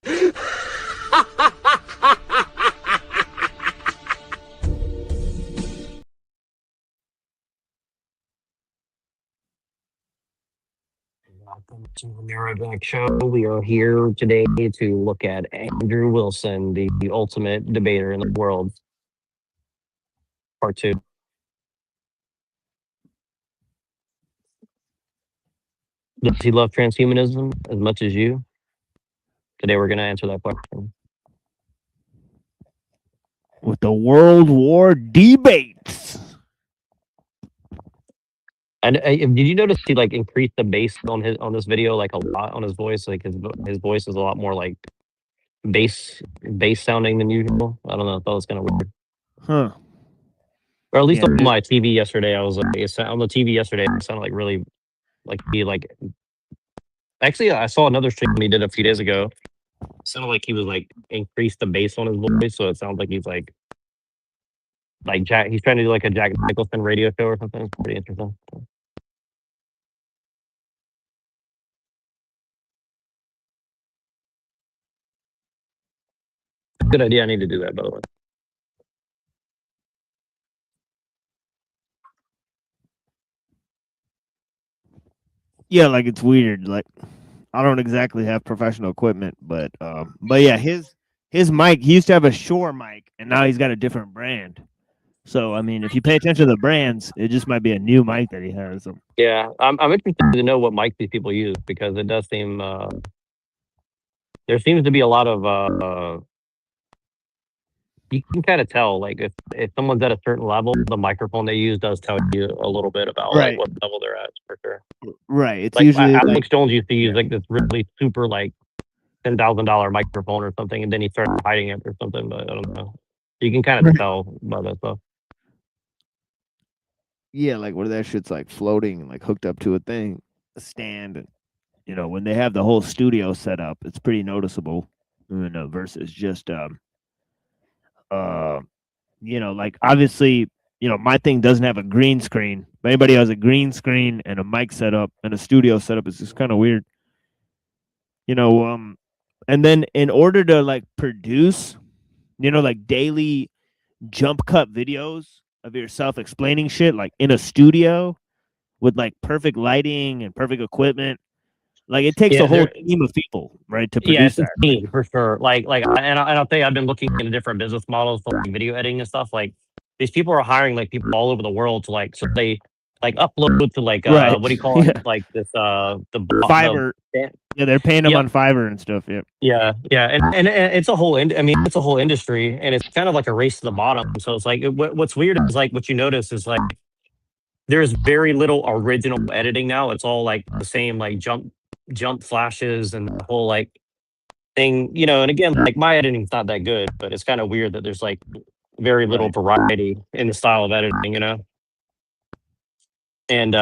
Welcome to the Mirror Back Show. We are here today to look at Andrew Wilson, the ultimate debater in the world. Part 2. Does he love transhumanism as much as you? Today we're going to answer that question. With the World War debates. And did you notice he like increased the bass on this video like a lot on his voice? Like his voice is a lot more like bass sounding than usual. I don't know. I thought it was kind of weird. Huh. Or at least on my TV yesterday, I was like, on the TV yesterday, it sounded like really like he like. Actually, I saw another stream he did a few days ago. It sounded like he was like increased the bass on his voice, so it sounds like he's like Jack. He's trying to do like a Jack Nicholson radio show or something. It's pretty interesting. Good idea. I need to do that, by the way. Yeah, like it's weird. Like I don't exactly have professional equipment, but yeah, his mic, he used to have a Shure mic, and now he's got a different brand. So I mean, if you pay attention to the brands, it just might be a new mic that he has. Yeah, I'm interested to know what mic these people use, because it does seem there seems to be a lot of you can kind of tell, like if someone's at a certain level, the microphone they use does tell you a little bit about like what level they're at, for sure. Right. It's like usually Alex Jones used to use like this really super like $10,000 microphone or something, and then he started hiding it or something. But I don't know. You can kind of tell by that stuff. Yeah, like where that shit's like floating and like hooked up to a thing, a stand, and you know when they have the whole studio set up, it's pretty noticeable. You know, versus just you know, like obviously, you know, my thing doesn't have a green screen. If anybody has a green screen and a mic setup and a studio setup, it's just kind of weird. You know, and then in order to like produce, you know, like daily jump cut videos of yourself explaining shit like in a studio with like perfect lighting and perfect equipment, like it takes a whole team of people, right, to produce that. Team, for sure. And I'll tell you, I've been looking into different business models for like video editing and stuff. Like these people are hiring like people all over the world to like, so they like upload to like what do you call it? Like this the Fiverr. Yeah, they're paying them on Fiverr and stuff. Yeah. And it's a whole it's a whole industry, and it's kind of like a race to the bottom. So it's like what's weird is like what you notice is like there's very little original editing now. It's all like the same like jump flashes and the whole like thing, you know. And again, like my editing's not that good, but it's kind of weird that there's like very little variety in the style of editing, you know. And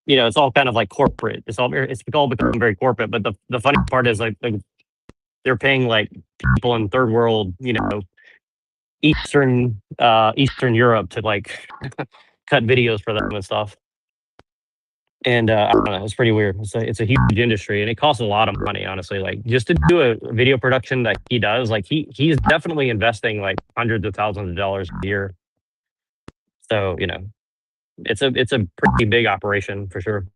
you know, it's all kind of like corporate. It's all become very corporate. But the funny part is like they're paying like people in third world, you know, Eastern Europe to like cut videos for them and stuff. And I don't know, it's pretty weird. It's a huge industry, and it costs a lot of money, honestly. Like just to do a video production that he does, like he's definitely investing like hundreds of thousands of dollars a year. So, you know, it's a pretty big operation for sure.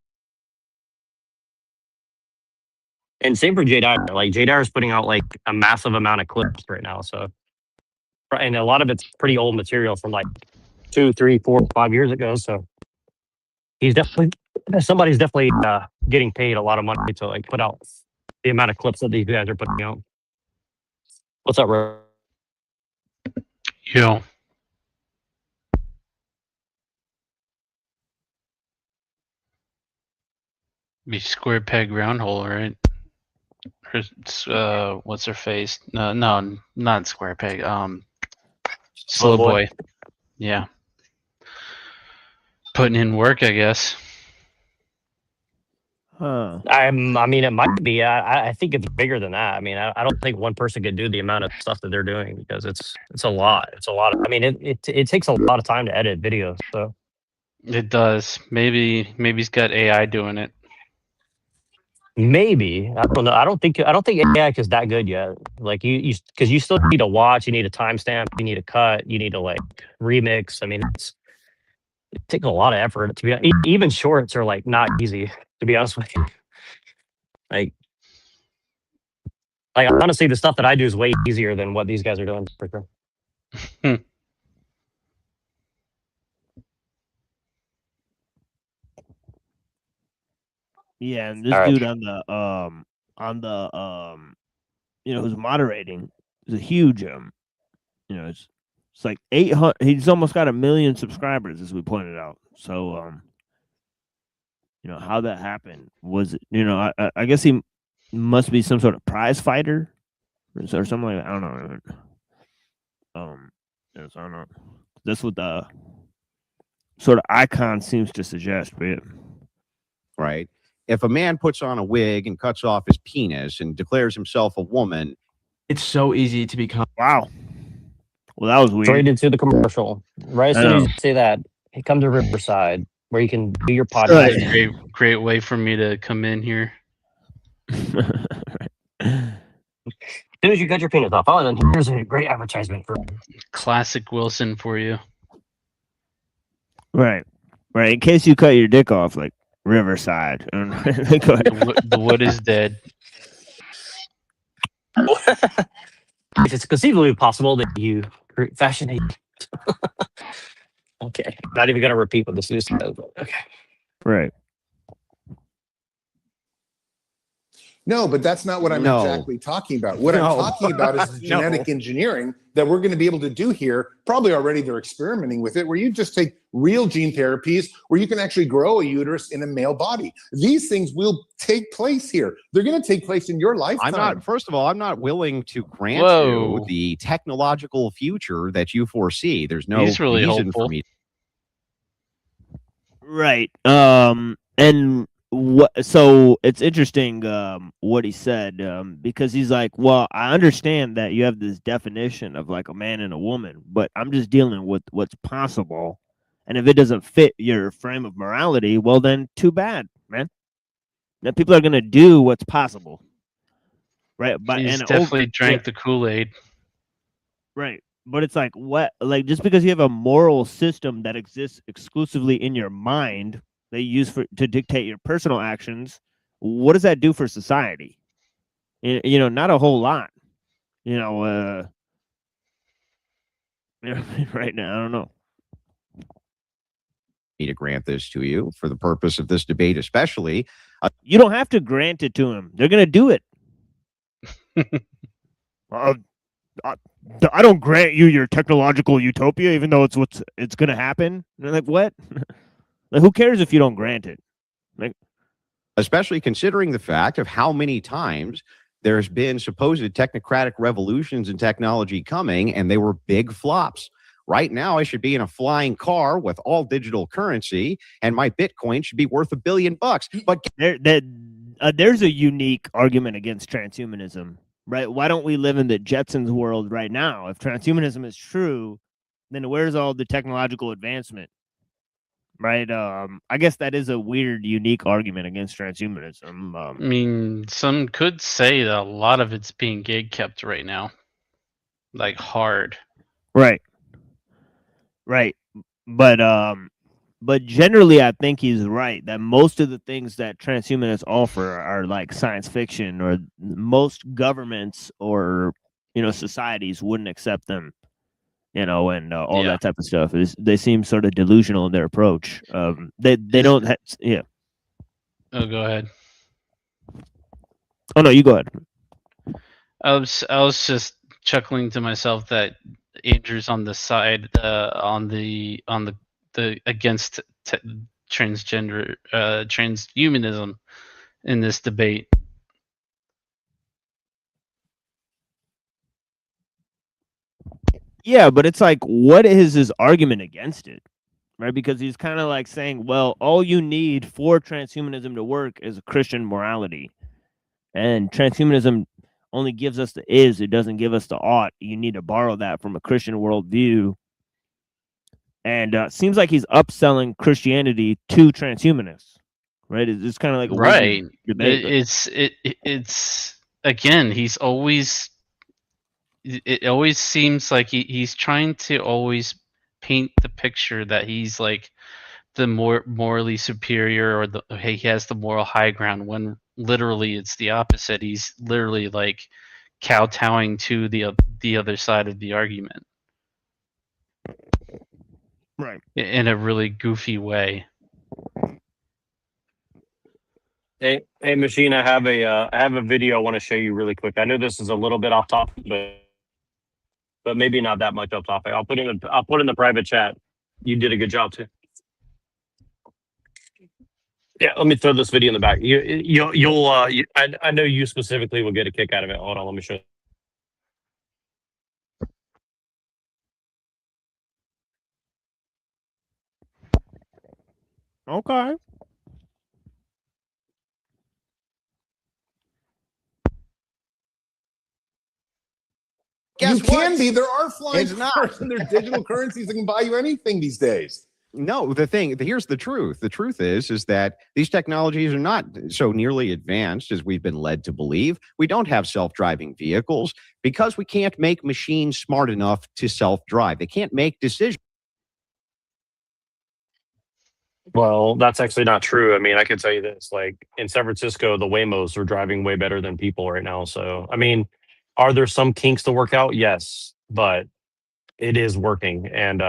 And same for J Dyer. Like J Dyer is putting out like a massive amount of clips right now. So, and a lot of it's pretty old material from like 2, 3, 4, 5 years ago. So he's definitely somebody's definitely getting paid a lot of money to like put out the amount of clips that these guys are putting out. What's up, Ray? Yo. Be square peg round hole, right? What's her face? No, not square peg. Slow boy. Yeah. Putting in work, I guess. I mean, it might be. I think it's bigger than that. I mean, I don't think one person could do the amount of stuff that they're doing, because it's a lot. It's a lot. I mean, it takes a lot of time to edit videos. So it does. Maybe he's got AI doing it. Maybe. I don't know. I don't think AI is that good yet. Like because you still need to watch, you need a timestamp, you need a cut, you need to like remix. I mean, it takes a lot of effort to be even shorts are like not easy, to be honest with you. Like honestly, the stuff that I do is way easier than what these guys are doing for sure. Yeah, and this All right. dude on the who's moderating is a huge it's like 800. He's almost got 1 million subscribers, as we pointed out. So how that happened was I guess he must be some sort of prize fighter or something like that. I don't know. Yes, I don't know. That's what the sort of icon seems to suggest, but right? If a man puts on a wig and cuts off his penis and declares himself a woman, it's so easy to become. Wow. Well, that was weird. Straight into the commercial. Right as I soon as know. you say that, hey, come to Riverside where you can do your podcast. Great way for me to come in here. As soon as you cut your penis off, oh, then here's a great advertisement for Classic Wilson for you. Right. In case you cut your dick off, like Riverside. The wood is dead. If it's conceivably possible that you fashion a okay, not even gonna repeat what this is. Okay. Right. No, but that's not what I'm exactly talking about. What I'm talking about is the genetic engineering that we're going to be able to do here. Probably already they're experimenting with it, where you just take real gene therapies where you can actually grow a uterus in a male body. These things will take place here. They're going to take place in your lifetime. First of all, I'm not willing to grant you the technological future that you foresee. There's no really reason hopeful. for me. Right. And so it's interesting what he said because he's like, well, I understand that you have this definition of like a man and a woman, but I'm just dealing with what's possible, and if it doesn't fit your frame of morality, well then too bad, man. Now people are gonna do what's possible, right? But He's definitely drank the Kool-Aid. Right. But it's like what, like just because you have a moral system that exists exclusively in your mind that you use to dictate your personal actions, what does that do for society? Not a whole lot. Right now, I don't know. Me to grant this to you for the purpose of this debate, especially. You don't have to grant it to them. They're gonna do it. I don't grant you your technological utopia, even though it's gonna happen. And they're like, what? Like, who cares if you don't grant it? Like, especially considering the fact of how many times there's been supposed technocratic revolutions in technology coming, and they were big flops. Right now, I should be in a flying car with all digital currency, and my Bitcoin should be worth $1 billion. But there's a unique argument against transhumanism, right? Why don't we live in the Jetsons world right now? If transhumanism is true, then where's all the technological advancement? Right. I guess that is a weird, unique argument against transhumanism. I mean, some could say that a lot of it's being gatekept right now, like hard. Right. But generally, I think he's right that most of the things that transhumanists offer are like science fiction, or most governments or societies wouldn't accept them. And all that type of stuff. They seem sort of delusional in their approach. They don't. Yeah. Oh, go ahead. Oh no, you go ahead. I was just chuckling to myself that Andrew's on the side on the against transgender transhumanism in this debate. Yeah, but it's like, what is his argument against it? Right? Because he's kind of like saying, well, all you need for transhumanism to work is a Christian morality. And transhumanism only gives us the is, it doesn't give us the ought. You need to borrow that from a Christian worldview. And seems like he's upselling Christianity to transhumanists. right? It's kind of like a Right. debate. It's again, he's always. It always seems like he's trying to always paint the picture that he's like the more morally superior, or he has the moral high ground, when literally it's the opposite. He's literally like kowtowing to the other side of the argument, Right. in a really goofy way. Hey, Machine, I have a video I want to show you really quick. I know this is a little bit off topic, but maybe not that much off topic. I'll put in the private chat. You did a good job too. Yeah, let me throw this video in the back. I know you specifically will get a kick out of it. Hold on, let me show you. Okay. You Guess can what? be. There are flying It's not. cars and there's digital currencies that can buy you anything these days. No, here's the truth. The truth is that these technologies are not so nearly advanced as we've been led to believe. We don't have self-driving vehicles because we can't make machines smart enough to self-drive. They can't make decisions. Well, that's actually not true. I mean, I could tell you this, like in San Francisco, the Waymos are driving way better than people right now. So, I mean, are there some kinks to work out? Yes, but it is working. And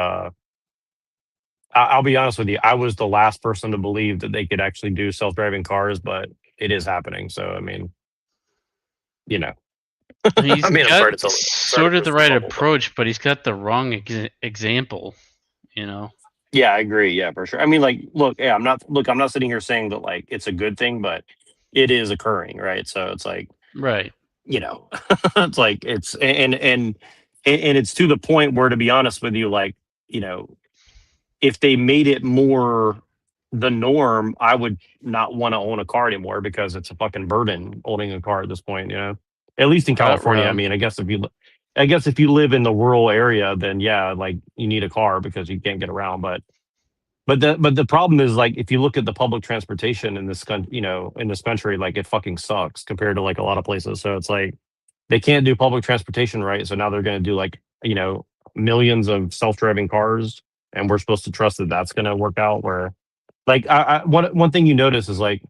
I'll be honest with you, I was the last person to believe that they could actually do self-driving cars, but it is happening. So, I mean, you know, He's I mean, I'm got sorry to tell you, sort of the right approach, but he's got the wrong example, you know. Yeah, I agree. Yeah, for sure. I mean, like, look, yeah, I'm not sitting here saying that like it's a good thing, but it is occurring, right? So it's like, Right. you know, it's like it's and it's to the point where, to be honest with you, like, you know, if they made it more the norm, I would not want to own a car anymore because it's a fucking burden owning a car at this point, you know. At least in California. I mean, I guess if you live in the rural area, then yeah, like you need a car because you can't get around. But the problem is, like, if you look at the public transportation in this country, you know, in this country, like it fucking sucks compared to like a lot of places. So it's like they can't do public transportation right. So now they're going to do like, you know, millions of self-driving cars, and we're supposed to trust that that's going to work out. Where, like, one thing you notice is like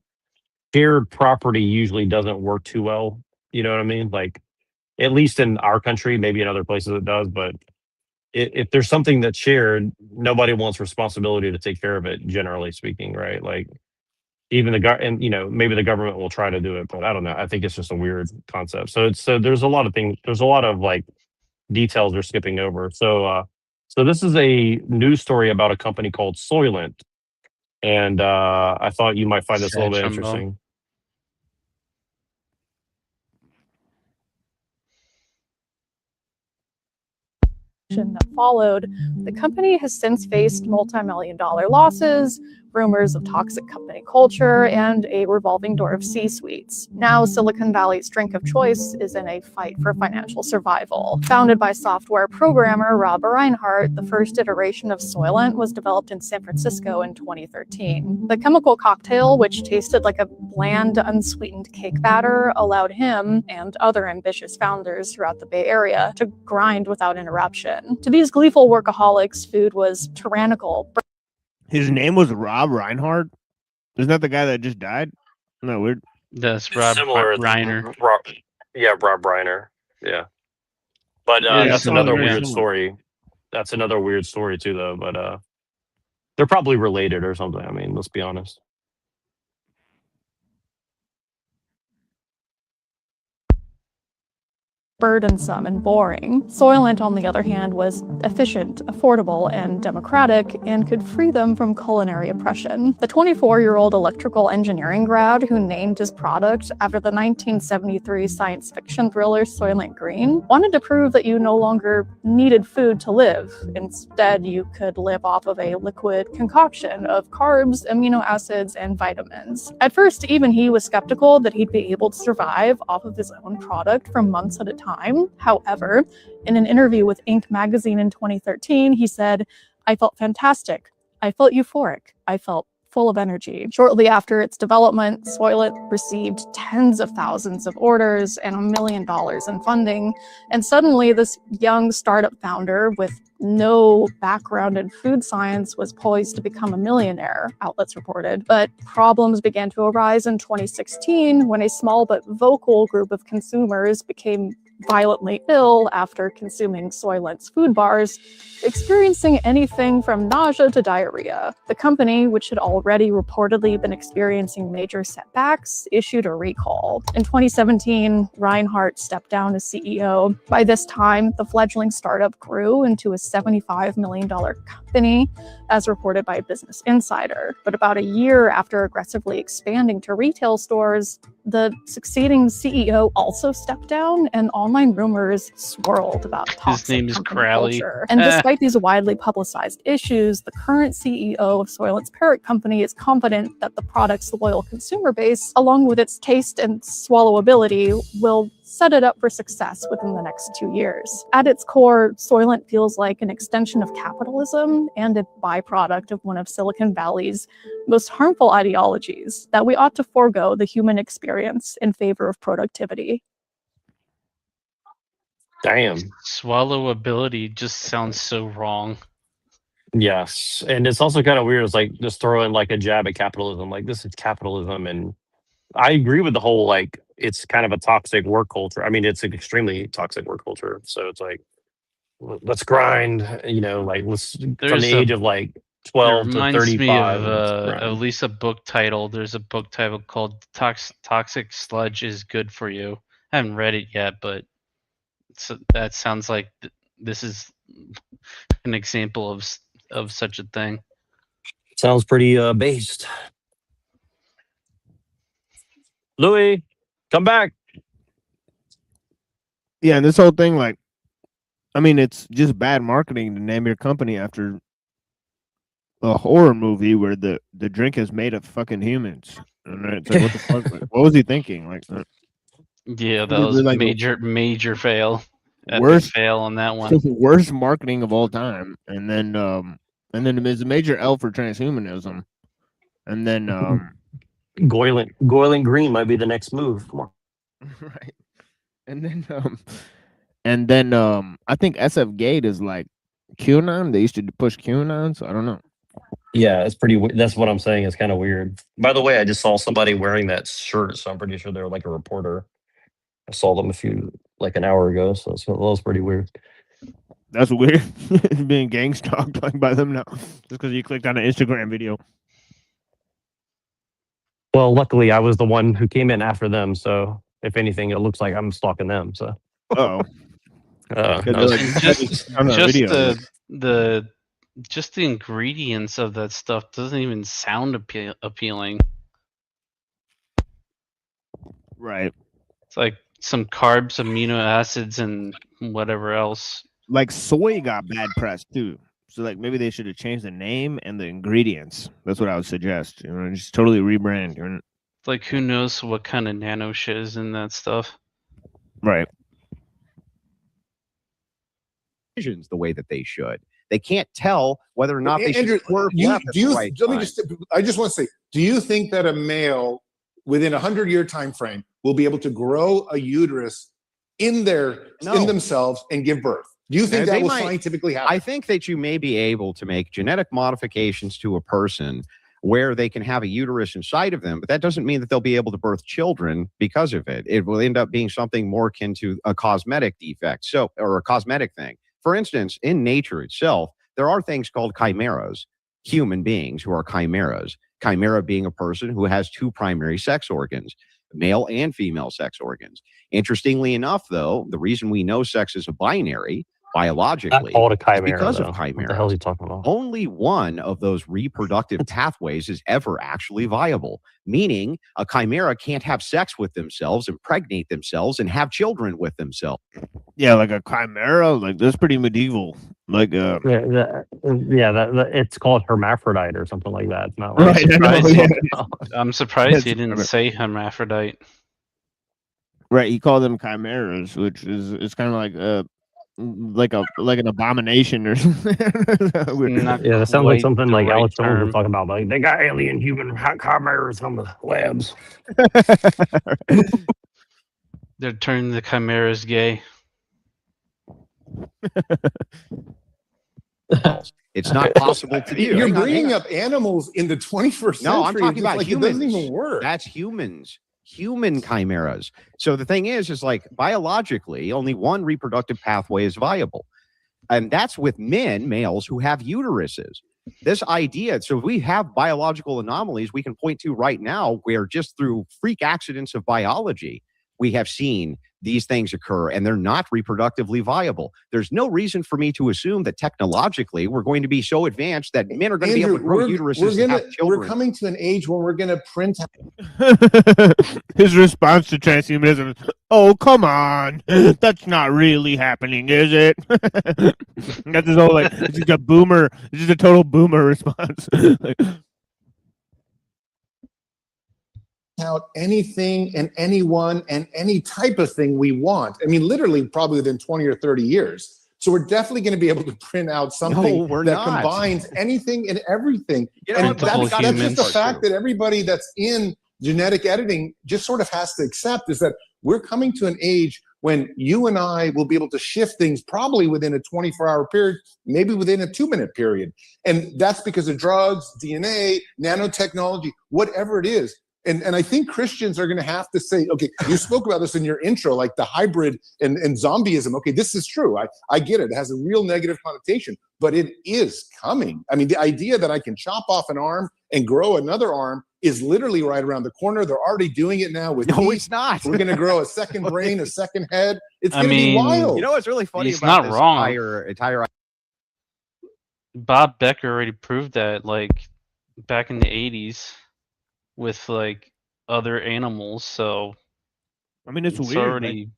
shared property usually doesn't work too well. You know what I mean? Like, at least in our country, maybe in other places it does, but if there's something that's shared, nobody wants responsibility to take care of it, generally speaking, right? Like, even and you know, maybe the government will try to do it, but I don't know. I think it's just a weird concept. So there's a lot of things. There's a lot of like details they're skipping over. So this is a news story about a company called Soylent, and I thought you might find this a little bit interesting. That followed, the company has since faced multi-million-dollar losses, rumors of toxic company culture, and a revolving door of C-suites. Now, Silicon Valley's drink of choice is in a fight for financial survival. Founded by software programmer Rob Reinhart, the first iteration of Soylent was developed in San Francisco in 2013. The chemical cocktail, which tasted like a bland, unsweetened cake batter, allowed him and other ambitious founders throughout the Bay Area to grind without interruption. To these gleeful workaholics, food was tyrannical. His name was Rob Reinhart. Isn't that the guy that just died? Isn't that weird? That's Rob Reiner. Rob Reiner. Yeah. But that's another weird story. That's another weird story too, though. But they're probably related or something. I mean, let's be honest. Burdensome and boring. Soylent, on the other hand, was efficient, affordable, and democratic, and could free them from culinary oppression. The 24-year-old electrical engineering grad who named his product after the 1973 science fiction thriller Soylent Green wanted to prove that you no longer needed food to live. Instead, you could live off of a liquid concoction of carbs, amino acids, and vitamins. At first, even he was skeptical that he'd be able to survive off of his own product for months at a time. However, in an interview with Inc. magazine in 2013, he said, "I felt fantastic. I felt euphoric. I felt full of energy. Shortly after its development, Soylent received tens of thousands of orders and $1 million in funding. And suddenly, this young startup founder with no background in food science was poised to become a millionaire, outlets reported. But problems began to arise in 2016 when a small but vocal group of consumers became violently ill after consuming Soylent's food bars, experiencing anything from nausea to diarrhea. The company, which had already reportedly been experiencing major setbacks, issued a recall. In 2017, Reinhardt stepped down as CEO. By this time, the fledgling startup grew into a $75 million company, as reported by Business Insider. But about a year after aggressively expanding to retail stores, the succeeding CEO also stepped down, and online rumors swirled about toxic His name is company Crowley. culture. And despite these widely publicized issues, the current CEO of Soylent's parent company is confident that the product's loyal consumer base, along with its taste and swallowability, will set it up for success within the next 2 years. At its core, Soylent feels like an extension of capitalism and a byproduct of one of Silicon Valley's most harmful ideologies, that we ought to forego the human experience in favor of productivity. Damn. Swallowability just sounds so wrong. Yes. And it's also kind of weird. It's like just throwing like a jab at capitalism. Like, this is capitalism. And I agree with the whole, like, it's kind of a toxic work culture. I mean, it's an extremely toxic work culture. So it's like, let's grind, like, let's, from There's the a- age of like It 12 to reminds me 35. of let's at grind. least a book title. There's a book title called Toxic Sludge is Good for You. I haven't read it yet, but that sounds like this is an example of such a thing. Sounds pretty based. Louis, come back. Yeah, and this whole thing, like, I mean, it's just bad marketing to name your company after a horror movie where the drink is made of fucking humans. And it's like, what the fuck? Like, what was he thinking? Like, Yeah, that was like major fail. Worst fail on that one. worst marketing of all time. And then there's a major L for transhumanism. And then Goyland Green might be the next move. Come on. right. And then I think SF Gate is like QAnon. They used to push QAnon, so I don't know. Yeah, it's pretty. That's what I'm saying. It's kind of weird. By the way, I just saw somebody wearing that shirt, so I'm pretty sure they're like a reporter. I saw them an hour ago, so that was pretty weird. That's weird. Being gang stalked like by them now, just because you clicked on an Instagram video. Well, luckily, I was the one who came in after them, so if anything, it looks like I'm stalking them. So. Oh. Just the ingredients of that stuff doesn't even sound appealing. Right. It's like some carbs, amino acids, and whatever else. Like soy got bad press too. So like maybe they should have changed the name and the ingredients. That's what I would suggest. Just totally rebrand. Like who knows what kind of nano shit is in that stuff. Right. The way that they should. They can't tell whether or not they Andrew, should swerve I just want to say, do you think that a male within 100-year time frame will be able to grow a uterus in themselves and give birth? Do you think that will scientifically happen? I think that you may be able to make genetic modifications to a person where they can have a uterus inside of them, but that doesn't mean that they'll be able to birth children because of it. It will end up being something more akin to a cosmetic defect, or a cosmetic thing. For instance, in nature itself, there are things called chimeras, human beings who are chimeras. Chimera being a person who has two primary sex organs, male and female sex organs. Interestingly enough, though, the reason we know sex is a binary biologically called a chimera, is because though. of chimeras. What the hell is he talking about? Only one of those reproductive pathways is ever actually viable, meaning a chimera can't have sex with themselves, impregnate themselves, and have children with themselves. Yeah, like a chimera, like that's pretty medieval. Like it's called hermaphrodite or something like that. It's not right. I'm surprised he didn't say hermaphrodite. Right, he called them chimeras, which is kind of like like an abomination or something. Not Yeah, that sounds like quite something the like right Alex Jones would term. talk about. Like they got alien human chimeras on the labs. They're turning the chimeras gay. It's not possible to do. You're Hang on, bringing up animals in the 21st century. No, I'm talking It's about like humans. It doesn't even work. That's humans. Human chimeras. So the thing is like biologically, only one reproductive pathway is viable. And that's with males who have uteruses. This idea, so we have biological anomalies we can point to right now where just through freak accidents of biology, we have seen these things occur and they're not reproductively viable. There's no reason for me to assume that technologically we're going to be so advanced that men are going to be able to grow uteruses and have children. We're coming to an age where we're going to print. His response to transhumanism is, "Oh, come on, that's not really happening, is it?" That's his whole like. It's just a boomer. It's just a total boomer response. Like, out anything and anyone and any type of thing we want. I mean, literally, probably within 20 or 30 years. So we're definitely going to be able to print out something that combines anything and everything. You know, and that's just the fact true. that everybody that's in genetic editing just sort of has to accept is that we're coming to an age when you and I will be able to shift things probably within a 24-hour period, maybe within a 2-minute period. And that's because of drugs, DNA, nanotechnology, whatever it is. And I think Christians are going to have to say, okay, you spoke about this in your intro, like the hybrid and zombieism. Okay, this is true. I get it. It has a real negative connotation, but it is coming. I mean, the idea that I can chop off an arm and grow another arm is literally right around the corner. They're already doing it now with No, it's not. We're going to grow a second brain, a second head. It's going to be wild. You know what's really funny He's about not this wrong. entire Bob Becker already proved that, like, back in the 80s with, like, other animals, so I mean, it's weird. already...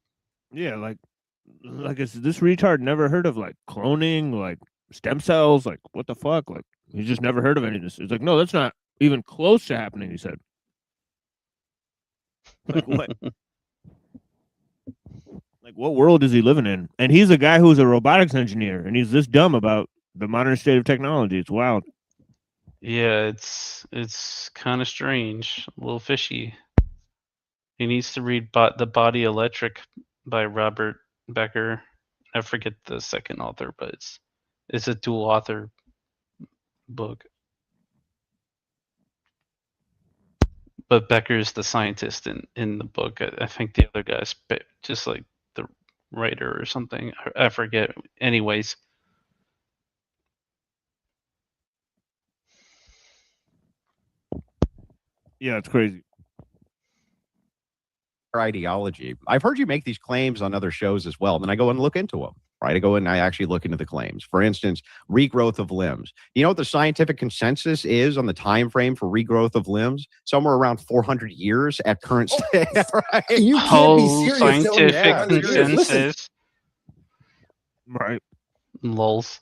Like this retard never heard of, like, cloning, like, stem cells, like, what the fuck? Like, he's just never heard of any of this. It's like, no, that's not even close to happening, he said. Like, what? Like, what world is he living in? And he's a guy who's a robotics engineer, and he's this dumb about the modern state of technology. It's wild. Yeah, it's kind of strange, a little fishy. He needs to read The Body Electric by Robert Becker. I forget the second author, but it's a dual author book. But Becker's the scientist in the book. I think the other guy's just like the writer or something. I forget. Anyways. Yeah, it's crazy. Ideology. I've heard you make these claims on other shows as well. Then I go and look into them. Right? I go and I actually look into the claims. For instance, regrowth of limbs. You know what the scientific consensus is on the time frame for regrowth of limbs? Somewhere around 400 years at current state. Right? You can't be serious. Scientific consensus. Right. Lulz.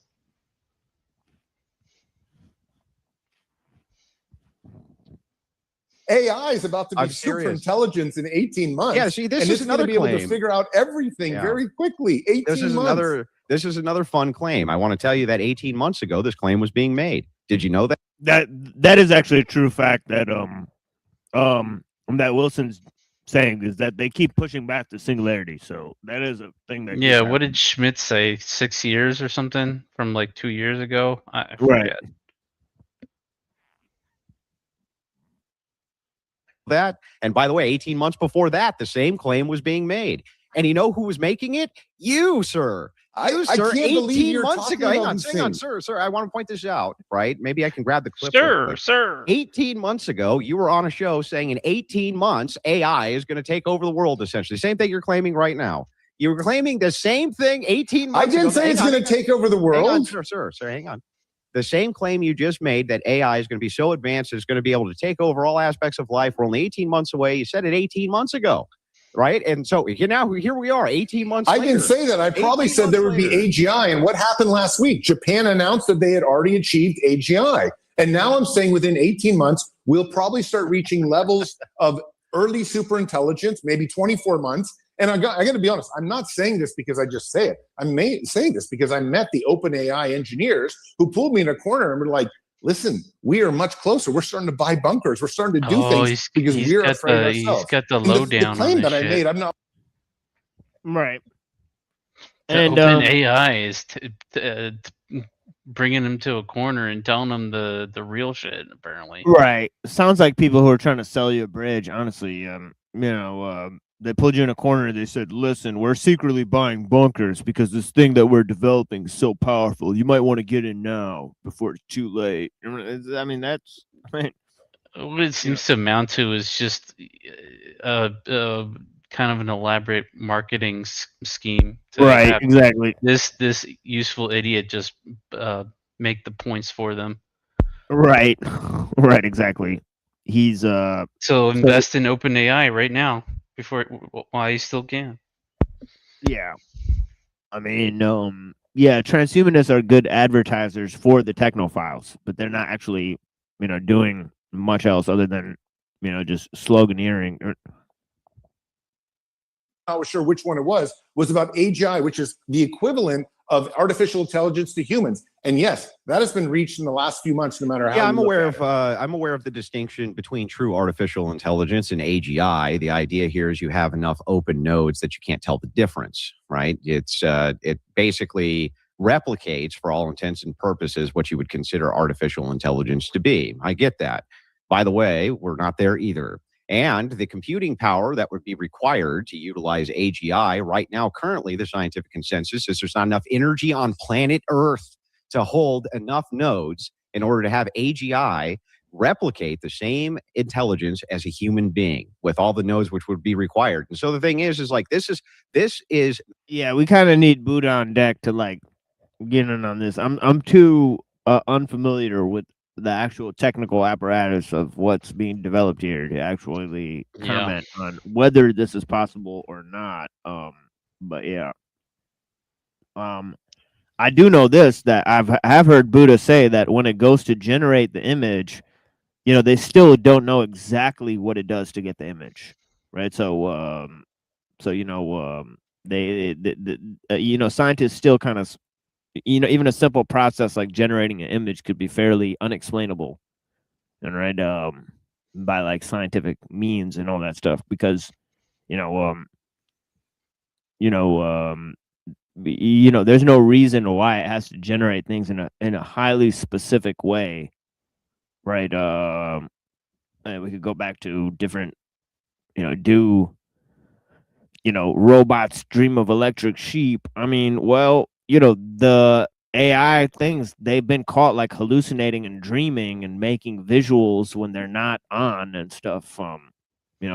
AI is about to be super intelligence in 18 months. Yeah, see, this is another claim. Able to figure out everything very quickly. 18 months. This is another fun claim. I want to tell you that 18 months ago, this claim was being made. Did you know that? That is actually a true fact that that Wilson's saying is that they keep pushing back the singularity. So that is a thing that. Yeah, what did Schmidt say? 6 years or something from like 2 years ago? I forget. That, and by the way, 18 months before that, the same claim was being made. And you know who was making it? You, sir. You, sir. I can't believe you're months ago. Hang on, sir. I want to point this out, right? Maybe I can grab the clip. Sir. 18 months ago, you were on a show saying in 18 months, AI is going to take over the world, essentially. Same thing you're claiming right now. You were claiming the same thing 18 months ago. I didn't say it's going to take over the world. Hang on, sir, hang on. The same claim you just made that AI is going to be so advanced, it's going to be able to take over all aspects of life. We're only 18 months away. You said it 18 months ago, right? And so here we are, 18 months later. I didn't say that. I probably said there would be AGI. And what happened last week? Japan announced that they had already achieved AGI. And now I'm saying within 18 months, we'll probably start reaching levels of early superintelligence, maybe 24 months. And I got to be honest, I'm not saying this because I just say it. I'm saying this because I met the OpenAI engineers who pulled me in a corner and were like, listen, we are much closer. We're starting to buy bunkers. We're starting to do things because we're afraid ourselves. He's got the lowdown. The claim on that shit. I made, I'm not. Right. And OpenAI is bringing him to a corner and telling him the real shit. Apparently, right. Sounds like people who are trying to sell you a bridge. Honestly, they pulled you in a corner and they said, "Listen, we're secretly buying bunkers because this thing that we're developing is so powerful. You might want to get in now before it's too late." I mean, that's right. What it seems to amount to is just kind of an elaborate marketing scheme. To right. Exactly. This useful idiot just make the points for them. Right. Right. Exactly. He's so invest in OpenAI right now while you still can. Yeah. I mean, yeah, transhumanists are good advertisers for the technophiles, but they're not actually, doing much else other than, just sloganeering. I was sure which one it was about AGI, which is the equivalent of artificial intelligence to humans. And yes, that has been reached in the last few months, no matter how. Yeah, I'm aware of the distinction between true artificial intelligence and AGI. The idea here is you have enough open nodes that you can't tell the difference, right? It basically replicates, for all intents and purposes, what you would consider artificial intelligence to be. I get that. By the way, we're not there either. And the computing power that would be required to utilize AGI right now, currently, the scientific consensus is there's not enough energy on planet Earth to hold enough nodes in order to have AGI replicate the same intelligence as a human being with all the nodes which would be required. And so the thing is like, this is. Yeah, we kind of need Buddha on deck to like get in on this. I'm too unfamiliar with the actual technical apparatus of what's being developed here to actually comment on whether this is possible or not. But yeah. I do know this, that have heard Buddha say that when it goes to generate the image, they still don't know exactly what it does to get the image, right? So, scientists still kind of, even a simple process like generating an image could be fairly unexplainable, and right, by like scientific means and all that stuff, because, there's no reason why it has to generate things in a highly specific way, right? And we could go back to different, robots dream of electric sheep. I mean, well, the AI things, they've been caught like hallucinating and dreaming and making visuals when they're not on and stuff.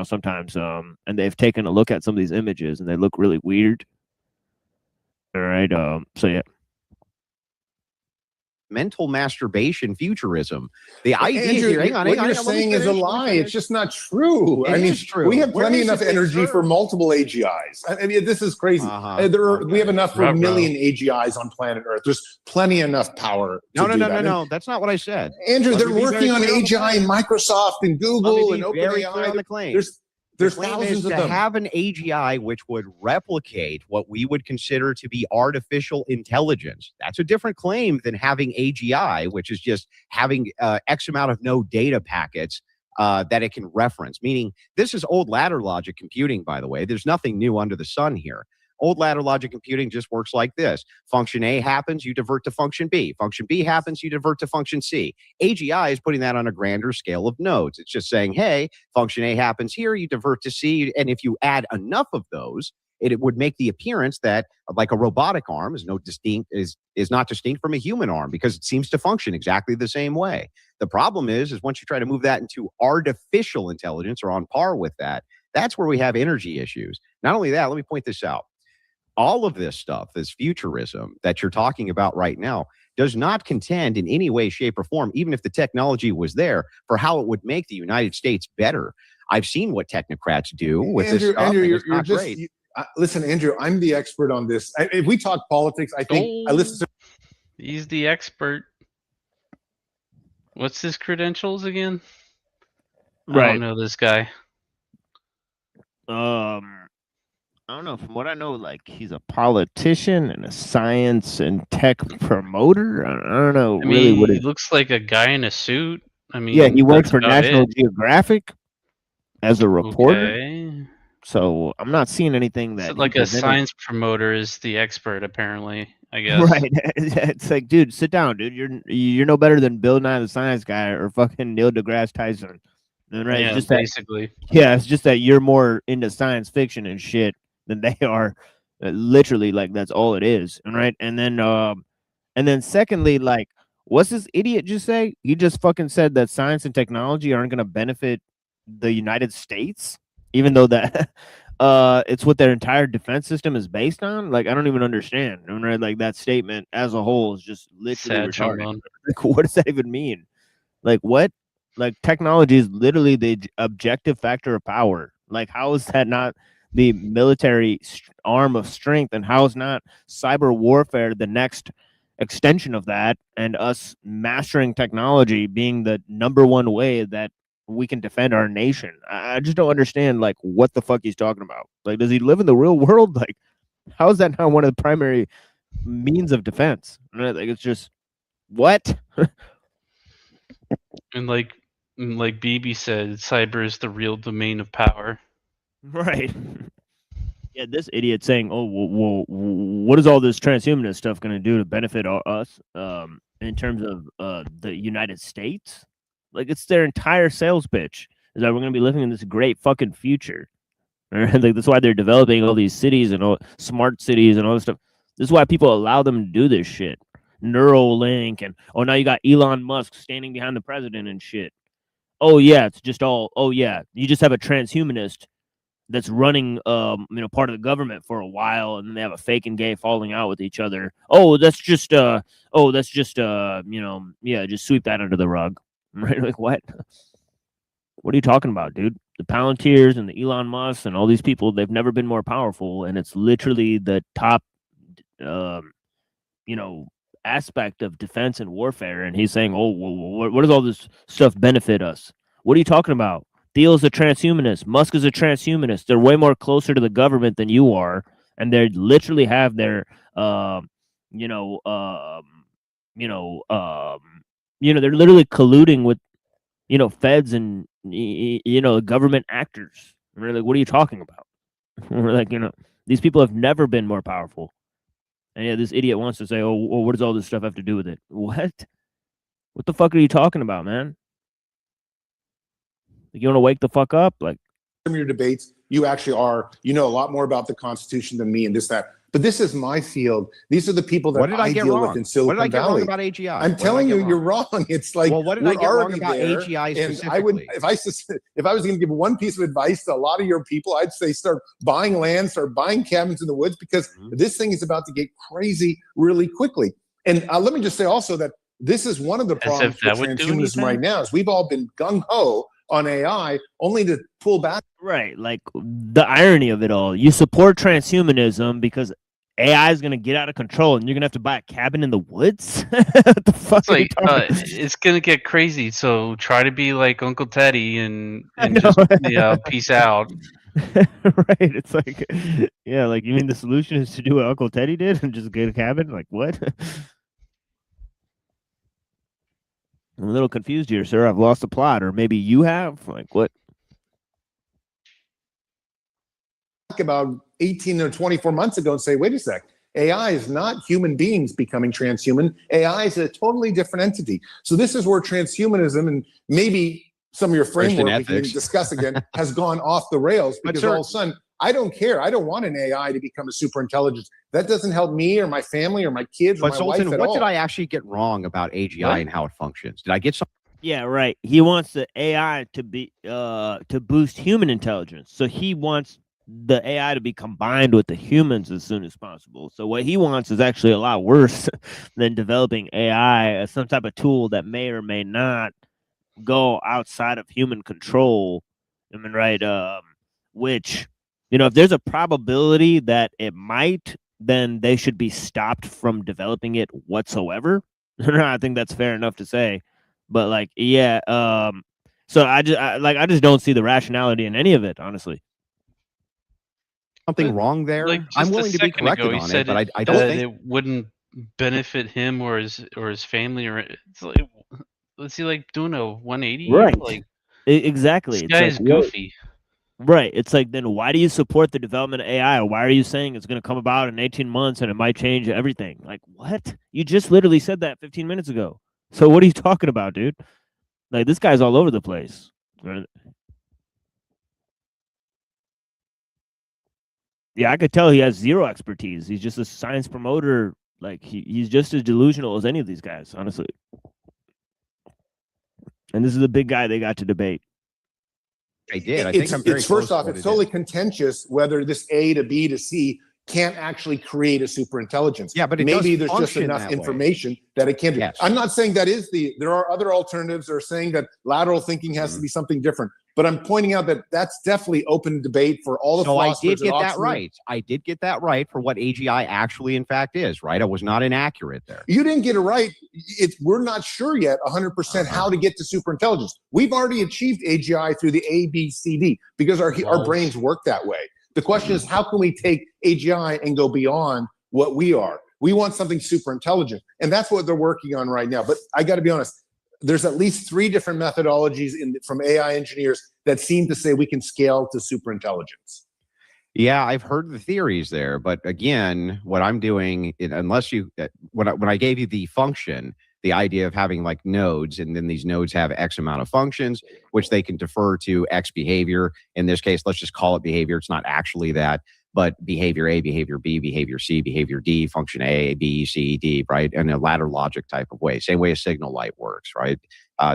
Sometimes, and they've taken a look at some of these images and they look really weird. All right. So yeah. Mental masturbation futurism. The idea Andrew, here, hang on, what you're saying is a lie. It's just not true. It is true. We have plenty enough energy for multiple AGIs. I mean, this is crazy. We have enough for a million AGIs on planet Earth. There's plenty enough power. No. That's not what I said. Andrew, they're working on AGI in Microsoft and Google and OpenAI. There's thousands of them. To have an AGI which would replicate what we would consider to be artificial intelligence. That's a different claim than having AGI, which is just having X amount of node data packets that it can reference. Meaning, this is old ladder logic computing, by the way. There's nothing new under the sun here. Old ladder logic computing just works like this. Function A happens, you divert to function B. Function B happens, you divert to function C. AGI is putting that on a grander scale of nodes. It's just saying, hey, function A happens here, you divert to C. And if you add enough of those, it would make the appearance that like a robotic arm is not distinct from a human arm because it seems to function exactly the same way. The problem is once you try to move that into artificial intelligence or on par with that, that's where we have energy issues. Not only that, let me point this out. All of this stuff, this futurism that you're talking about right now, does not contend in any way, shape, or form, even if the technology was there, for how it would make the United States better. I've seen what technocrats do with this stuff. Andrew, you're just great. Listen, Andrew, I'm the expert on this. If we talk politics, I think I listen to. He's the expert. What's his credentials again? Right. I don't know this guy. I don't know. From what I know, like he's a politician and a science and tech promoter. I don't know I really mean, what he it. looks like a guy in a suit. I Yeah, he mean, worked that's for about National it. Geographic as a reporter. Okay. So I'm not seeing anything So that he like a presented. science promoter is the expert, apparently, I guess. Right. It's like, dude, sit down, dude. You're no better than Bill Nye the Science Guy or fucking Neil deGrasse Tyson. And right, it's Yeah, just that basically. yeah, it's just that you're more into science fiction and shit than they are. Literally, like that's all it is. And right, and then secondly, like, what's this idiot just say? He just fucking said that science and technology aren't going to benefit the United States, even though that it's what their entire defense system is based on. Like, I don't even understand. I mean, right, like that statement as a whole is just literally Sad retarded. trombone. Like, what does that even mean? Like, what? Like, technology is literally the objective factor of power. Like, how is that not the military arm of strength, and how is not cyber warfare the next extension of that, and us mastering technology being the number one way that we can defend our nation? I just don't understand, like, what the fuck he's talking about. Like, does he live in the real world? Like, how is that not one of the primary means of defense? Like, it's just what? And like BB said, cyber is the real domain of power. Right. Yeah, this idiot saying, "Oh, well, what is all this transhumanist stuff going to do to benefit us in terms of the United States?" Like, it's their entire sales pitch is that we're going to be living in this great fucking future. Right? Like, that's why they're developing all these cities and all smart cities and all this stuff. This is why people allow them to do this shit. Neuralink and now you got Elon Musk standing behind the president and shit. Oh yeah, it's just all. Oh yeah, you just have a transhumanist that's running part of the government for a while, and then they have a fake and gay falling out with each other. That's just yeah, just sweep that under the rug. Right? Like, what are you talking about, dude? The Palantirs and the Elon Musk and all these people, they've never been more powerful, and it's literally the top aspect of defense and warfare. And he's saying, oh, what does all this stuff benefit us? What are you talking about? Thiel's a transhumanist. Musk is a transhumanist. They're way more closer to the government than you are, and they literally have their, they're literally colluding with, feds and government actors. We're like, what are you talking about? We're like, these people have never been more powerful. And yeah, this idiot wants to say, oh, what does all this stuff have to do with it? What? What the fuck are you talking about, man? Like, you want to wake the fuck up? Like, some of your debates, you actually are, you know a lot more about the Constitution than me and this, that. But this is my field. These are the people that I deal with in Silicon Valley. What did I get wrong Valley. about AGI? I'm telling you, you're wrong. It's like, well, what did I get wrong about AGI specifically? And I would, if I was going to give one piece of advice to a lot of your people, I'd say start buying land, start buying cabins in the woods, because this thing is about to get crazy really quickly. And let me just say also that this is one of the problems with transhumanism right now is we've all been gung-ho on AI only to pull back. Right. Like, the irony of it all. You support transhumanism because AI is going to get out of control and you're going to have to buy a cabin in the woods? What the fuck it's like, it's going to get crazy. So try to be like Uncle Teddy and just peace out. Right. It's like, yeah, like, you mean the solution is to do what Uncle Teddy did and just get a cabin? Like, what? I'm a little confused here, sir. I've lost the plot, or maybe you have. Like, what? About 18 or 24 months ago and say, wait a sec, AI is not human beings becoming transhuman. AI is a totally different entity. So this is where transhumanism and maybe some of your framework we can discuss again has gone off the rails, because all of a sudden, I don't care. I don't want an AI to become a super intelligence. That doesn't help me or my family or my kids or my wife at all. What did I actually get wrong about AGI and how it functions? Did I get something? Yeah, right. He wants the AI to be to boost human intelligence. So he wants the AI to be combined with the humans as soon as possible. So what he wants is actually a lot worse than developing AI as some type of tool that may or may not go outside of human control. I mean, right? Which, if there's a probability that it might, then they should be stopped from developing it whatsoever. I think that's fair enough to say. But like, yeah, so I just don't see the rationality in any of it, honestly. something wrong there? Like I'm just a willing to be second ago, corrected he on said it, but I don't that think it wouldn't benefit him or his family, or it's like, is he like doing a 180 here? Right. Like Exactly. this It's guy like, is goofy. right. It's like, then why do you support the development of AI? Or why are you saying it's going to come about in 18 months and it might change everything? Like, what? You just literally said that 15 minutes ago. So what are you talking about, dude? Like, this guy's all over the place. Right? Yeah, I could tell he has zero expertise. He's just a science promoter. Like, he's just as delusional as any of these guys, honestly. And this is the big guy they got to debate. I did. I think I'm very first close to off, what it's it totally is. contentious whether this A to B to C can't actually create a super intelligence. Yeah, but it maybe does there's just function enough that way. information that it can do. Yes. I'm not saying that is there are other alternatives that are saying that lateral thinking has to be something different. But I'm pointing out that that's definitely open debate for all the philosophers. So I did get at that Oxford. right. I did get that right for what AGI actually, in fact, is, right? I was not inaccurate there. You didn't get it right. We're not sure yet 100% how to get to superintelligence. We've already achieved AGI through the ABCD because our brains work that way. The question is, how can we take AGI and go beyond what we are? We want something super intelligent. And that's what they're working on right now. But I got to be honest, there's at least 3 different methodologies from AI engineers that seem to say we can scale to super intelligence. Yeah, I've heard the theories there, but again, what I'm doing, unless you, when I gave you the function, the idea of having like nodes, and then these nodes have X amount of functions, which they can defer to X behavior. In this case, let's just call it behavior. It's not actually that, but behavior A, behavior B, behavior C, behavior D, function A, B, C, D, right? In a ladder logic type of way. Same way a signal light works, right?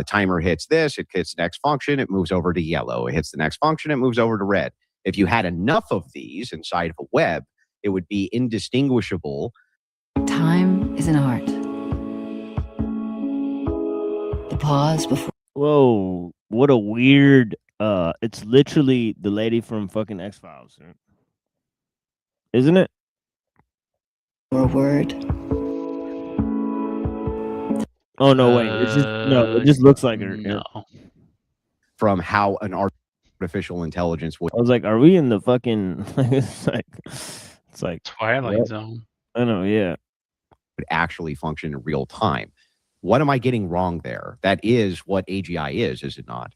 Timer hits this, it hits the next function, it moves over to yellow. It hits the next function, it moves over to red. If you had enough of these inside of a web, it would be indistinguishable. Time is an art. The pause before. Whoa, what a weird. It's literally the lady from fucking X-Files, right? Isn't it? Or a word. Oh no, wait. It's just no. It just looks like her. No. From how an artificial intelligence would. I was like, are we in the fucking? it's like Twilight what? Zone. I know, yeah. Would actually function in real time. What am I getting wrong there? That is what AGI is it not?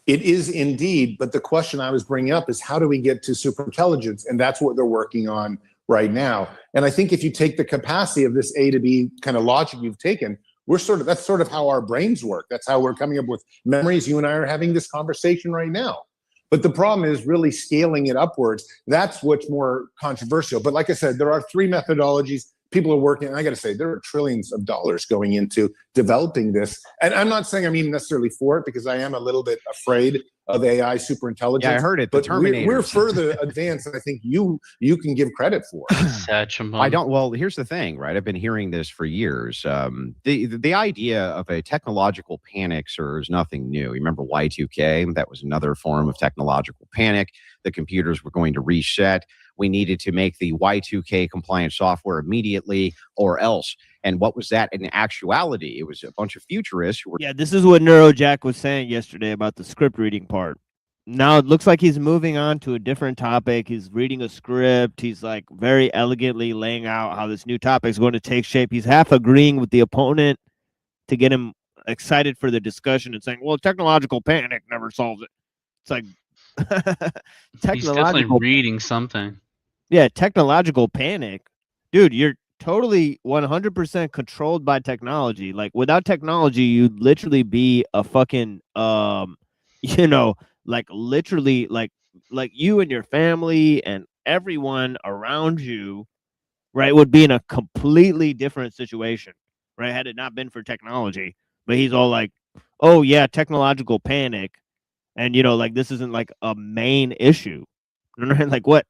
It is indeed, but the question I was bringing up is how do we get to superintelligence? And that's what they're working on right now. And I think if you take the capacity of this A to B kind of logic you've taken, that's sort of how our brains work. That's how we're coming up with memories. You and I are having this conversation right now. But the problem is really scaling it upwards. That's what's more controversial. But like I said, there are 3 methodologies. People are working, and I got to say, there are trillions of dollars going into developing this. And I'm not saying I'm even necessarily for it, because I am a little bit afraid of AI superintelligence. Yeah, I heard it. But we're further advanced than I think you can give credit for. I don't. Well, here's the thing, right? I've been hearing this for years. The idea of a technological panic, sir, is nothing new. You remember Y2K? That was another form of technological panic. The computers were going to reset. We needed to make the Y2K compliant software immediately or else. And what was that in actuality? It was a bunch of futurists who were. Yeah, this is what NeuroJack was saying yesterday about the script reading part. Now it looks like he's moving on to a different topic. He's reading a script. He's like very elegantly laying out how this new topic is going to take shape. He's half agreeing with the opponent to get him excited for the discussion and saying, well, technological panic never solves it. It's like he's definitely reading something. Yeah, technological panic. Dude, you're totally 100% controlled by technology. Like without technology, you'd literally be a fucking like literally like you and your family and everyone around you, right, would be in a completely different situation, right? Had it not been for technology. But he's all like, oh yeah, technological panic. And like this isn't like a main issue. Like what?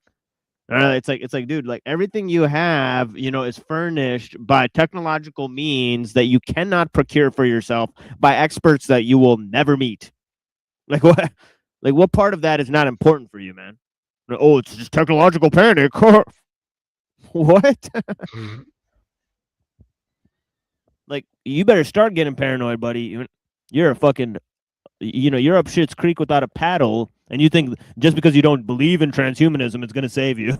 It's like, dude, like everything you have, is furnished by technological means that you cannot procure for yourself by experts that you will never meet. Like what? Like what part of that is not important for you, man? Oh, it's just technological panic. What? Like you better start getting paranoid, buddy. You're a fucking, you're up shit's creek without a paddle, And you think just because you don't believe in transhumanism, it's going to save you.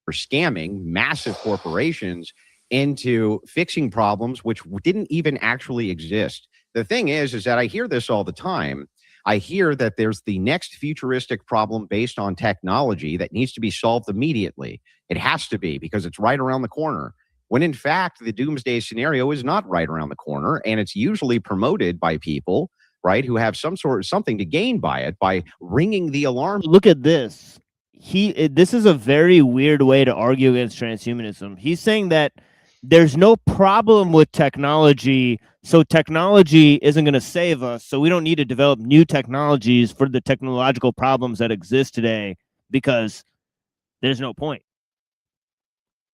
For scamming massive corporations into fixing problems which didn't even actually exist. The thing is that I hear this all the time. I hear that there's the next futuristic problem based on technology that needs to be solved immediately. It has to be because it's right around the corner. When in fact, the doomsday scenario is not right around the corner, and it's usually promoted by people, right, who have something to gain by it, by ringing the alarm. Look at this. This is a very weird way to argue against transhumanism. He's saying that there's no problem with technology, so technology isn't going to save us, so we don't need to develop new technologies for the technological problems that exist today because there's no point.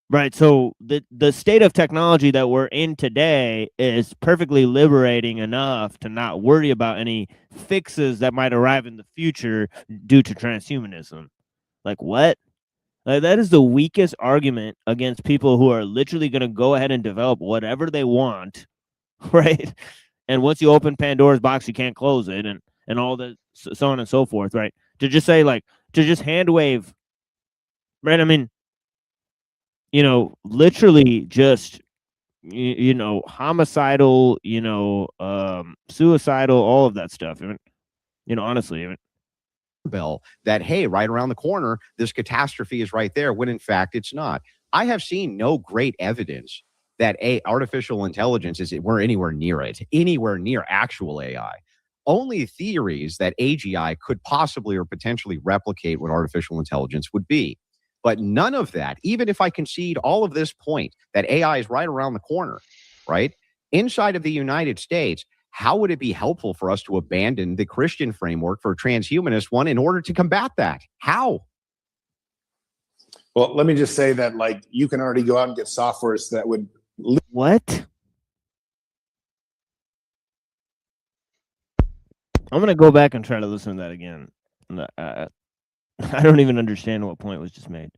Right, so the state of technology that we're in today is perfectly liberating enough to not worry about any fixes that might arrive in the future due to transhumanism. Like, what? Like, that is the weakest argument against people who are literally going to go ahead and develop whatever they want, right? And once you open Pandora's box, you can't close it, and all that, so on and so forth, right? To just say, like, to just hand wave, right? I mean, you know, literally just, you know, homicidal, you know, suicidal, all of that stuff. I mean, you know, honestly, I mean, bell that, hey, right around the corner, this catastrophe is right there, when in fact it's not. I have seen no great evidence that artificial intelligence we're anywhere near actual AI. Only theories that AGI could possibly or potentially replicate what artificial intelligence would be. But none of that, even if I concede all of this point that AI is right around the corner, right? Inside of the United States, how would it be helpful for us to abandon the Christian framework for transhumanist one in order to combat that? How? Well, let me just say that, like, you can already go out and get softwares that would. What? I'm going to go back and try to listen to that again. I don't even understand what point was just made.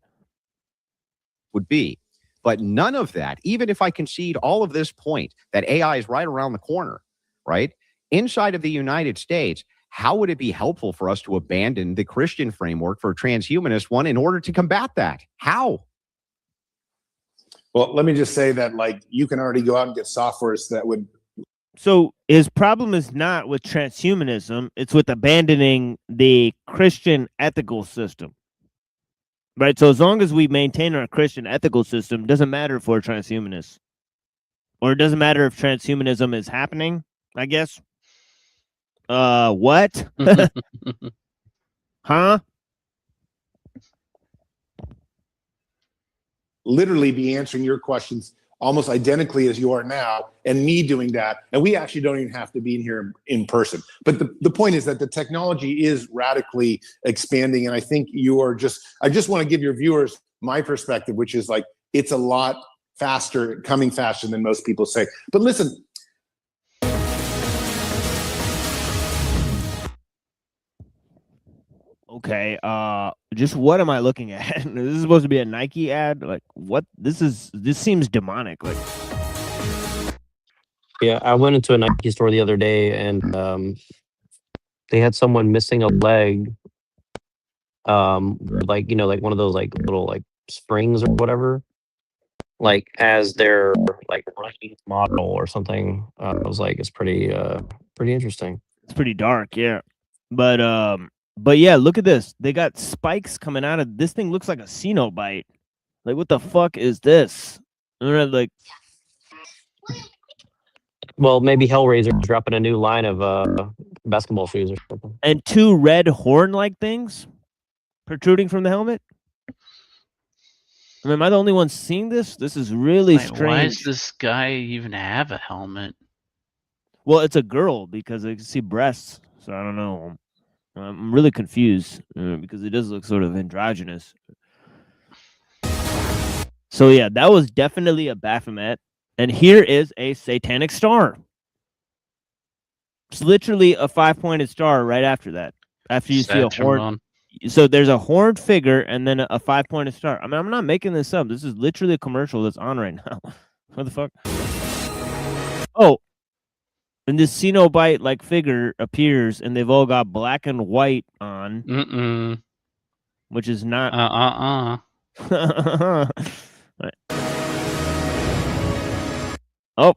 Would be. But none of that, even if I concede all of this point that AI is right around the corner, right? Inside of the United States, how would it be helpful for us to abandon the Christian framework for transhumanist one in order to combat that? How? Well, let me just say that, like, you can already go out and get softwares that would. So his problem is not with transhumanism, it's with abandoning the Christian ethical system. Right? So as long as we maintain our Christian ethical system, doesn't matter if we're transhumanists. Or it doesn't matter if transhumanism is happening, I guess. What? Huh? Literally be answering your questions almost identically as you are now, and me doing that. And we actually don't even have to be in here in person. But the point is that the technology is radically expanding. And I think I just want to give your viewers my perspective, which is like, it's a lot faster, coming faster than most people say. But listen. Okay, just what am I looking at? This is supposed to be a Nike ad? Like, what? This seems demonic. Like, Yeah, I went into a Nike store the other day, and they had someone missing a leg, like, you know, like one of those like little like springs or whatever, like as their like running model or something. I was like, it's pretty interesting. it's pretty dark, yeah. But yeah, look at this. They got spikes coming out of this thing. Looks like a Cenobite. Like, what the fuck is this? Like, Well, maybe Hellraiser dropping a new line of basketball shoes or something. and two red horn-like things protruding from the helmet. I mean, am I the only one seeing this? This is really strange. Why does this guy even have a helmet? Well, it's a girl because I can see breasts, so I don't know. I'm really confused because it does look sort of androgynous. So yeah, that was definitely a Baphomet. And here is a satanic star. It's literally a 5-pointed star right after that. After you see a horn. So there's a horned figure and then a 5-pointed star. I mean, I'm not making this up. This is literally a commercial that's on right now. What the fuck? Oh. And this Cenobite like figure appears, and they've all got black and white on, which is not. Oh,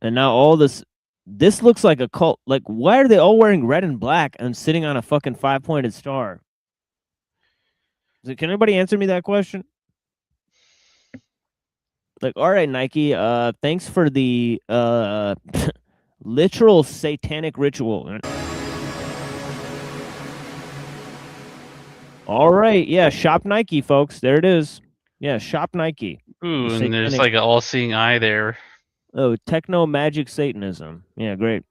and now all this. This looks like a cult. Like, why are they all wearing red and black and sitting on a fucking 5-pointed star? Can anybody answer me that question? Like, all right, Nike, thanks for the literal satanic ritual. All right, yeah, shop Nike, folks. There it is. Yeah, shop Nike. Ooh, and there's like an all-seeing eye there. Oh, techno magic Satanism. Yeah, great.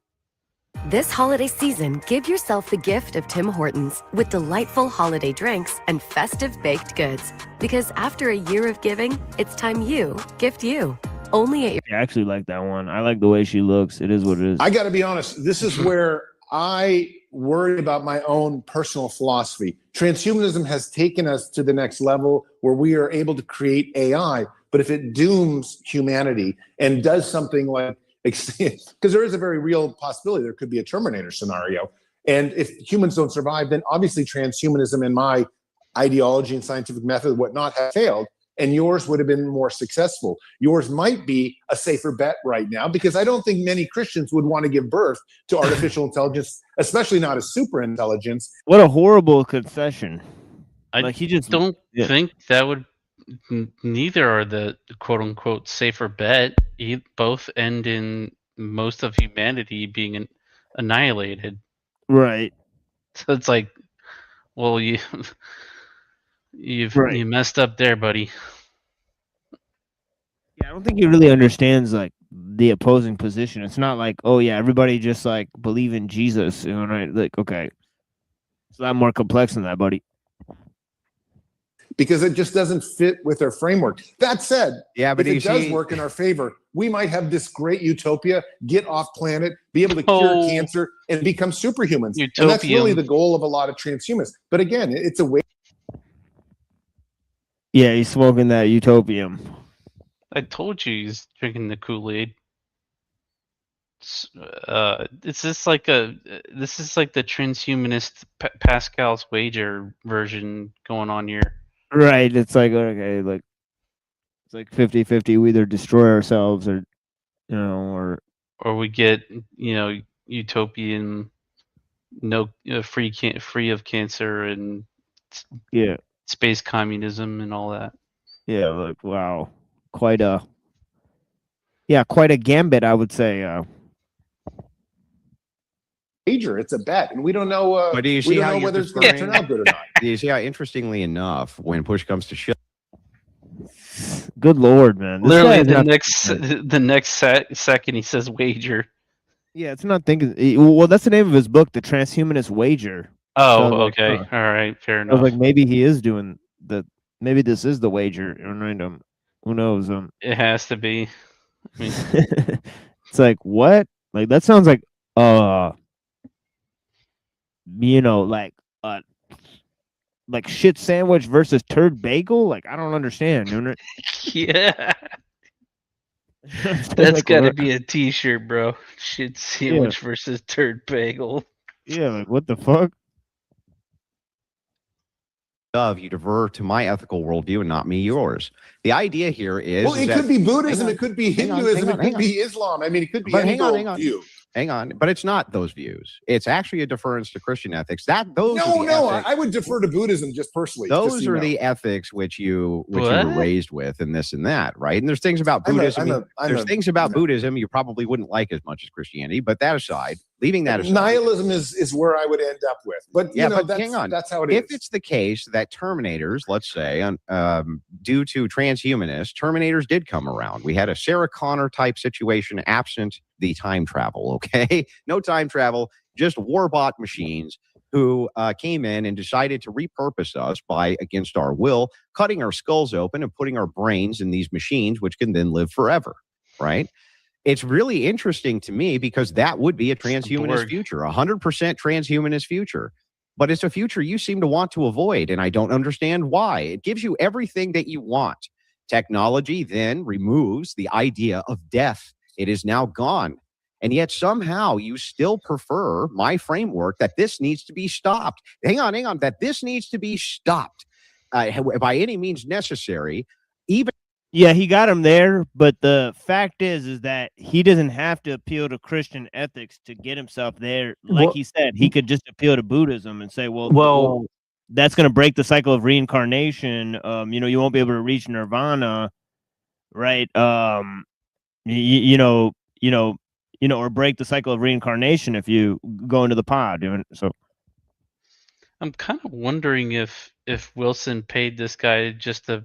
This holiday season, give yourself the gift of Tim Hortons with delightful holiday drinks and festive baked goods. Because after a year of giving, it's time you gift you. Only at your... I actually like that one. I like the way she looks. It is what it is. I got to be honest. This is where I worry about my own personal philosophy. Transhumanism has taken us to the next level where we are able to create AI. But if it dooms humanity and does something like, because there is a very real possibility there could be a Terminator scenario. And if humans don't survive, then obviously transhumanism and my ideology and scientific method, whatnot, have failed. And yours would have been more successful. Yours might be a safer bet right now, because I don't think many Christians would want to give birth to artificial intelligence, especially not a super intelligence. What a horrible confession. I don't think that would... Neither are the quote-unquote safer bet. Both end in most of humanity being annihilated. Right. So it's like, well, you messed up there, buddy. Yeah, I don't think he really understands like the opposing position. It's not like, oh yeah, everybody just like believe in Jesus, you know, right? Like, okay, it's a lot more complex than that, buddy. Because it just doesn't fit with their framework. That said, yeah, but if it does work in our favor, we might have this great utopia, get off planet, be able to cure cancer, and become superhumans. Utopium. And that's really the goal of a lot of transhumanists. But again, it's a way. Yeah, he's smoking that utopium. I told you he's drinking the Kool-Aid. This is like the transhumanist Pascal's wager version going on here. Right, it's like, okay, like it's like 50-50. We either destroy ourselves or, you know, or we get, you know, utopian, free of cancer and space communism and all that. Yeah, like wow, quite a gambit, I would say. Major, it's a bet, and we don't know. But do you see how whether it's going to turn out good or not? Do you see how, interestingly enough, when push comes to shove? Good Lord, man! This literally, the next second he says wager. Yeah, it's not thinking. Well, that's the name of his book, The Transhumanist Wager. Oh, so okay, all right, fair enough. I was like, maybe he is doing the. Maybe this is the wager. Who knows? It has to be. I mean, it's like what? Like that sounds like you know, like shit sandwich versus turd bagel. Like I don't understand. Yeah, that's like, gotta be a T-shirt, bro. Shit sandwich versus turd bagel. Yeah, like what the fuck? You divert to my ethical worldview and not me yours. The idea here is... Well, it could be Buddhism, it could be Hinduism, it could be Islam. I mean, it could be any view. Hang on, but it's not those views. It's actually a deference to Christian ethics. I would defer to Buddhism just personally. Those are the ethics which you were raised with, and this and that, right? And there's things about Buddhism. There's things about Buddhism you probably wouldn't like as much as Christianity. But that aside, leaving that aside, nihilism is where I would end up with. But you know, hang on, that's how it is. If it's the case that Terminators, let's say, due to transhumanists, Terminators did come around. We had a Sarah Connor type situation, absent the time travel. Okay, no time travel, just warbot machines who came in and decided to repurpose us by, against our will, cutting our skulls open and putting our brains in these machines, which can then live forever. Right? It's really interesting to me because that would be a transhumanist future, 100% transhumanist future. But it's a future you seem to want to avoid, and I don't understand why. It gives you everything that you want. Technology then removes the idea of death. It is now gone. And yet somehow you still prefer my framework that this needs to be stopped. Hang on, that this needs to be stopped by any means necessary. Yeah, he got him there, but the fact is that he doesn't have to appeal to Christian ethics to get himself there. Like he said, he could just appeal to Buddhism and say, well, that's going to break the cycle of reincarnation. You won't be able to reach nirvana, right? Or break the cycle of reincarnation if you go into the pod. So I'm kind of wondering if Wilson paid this guy just to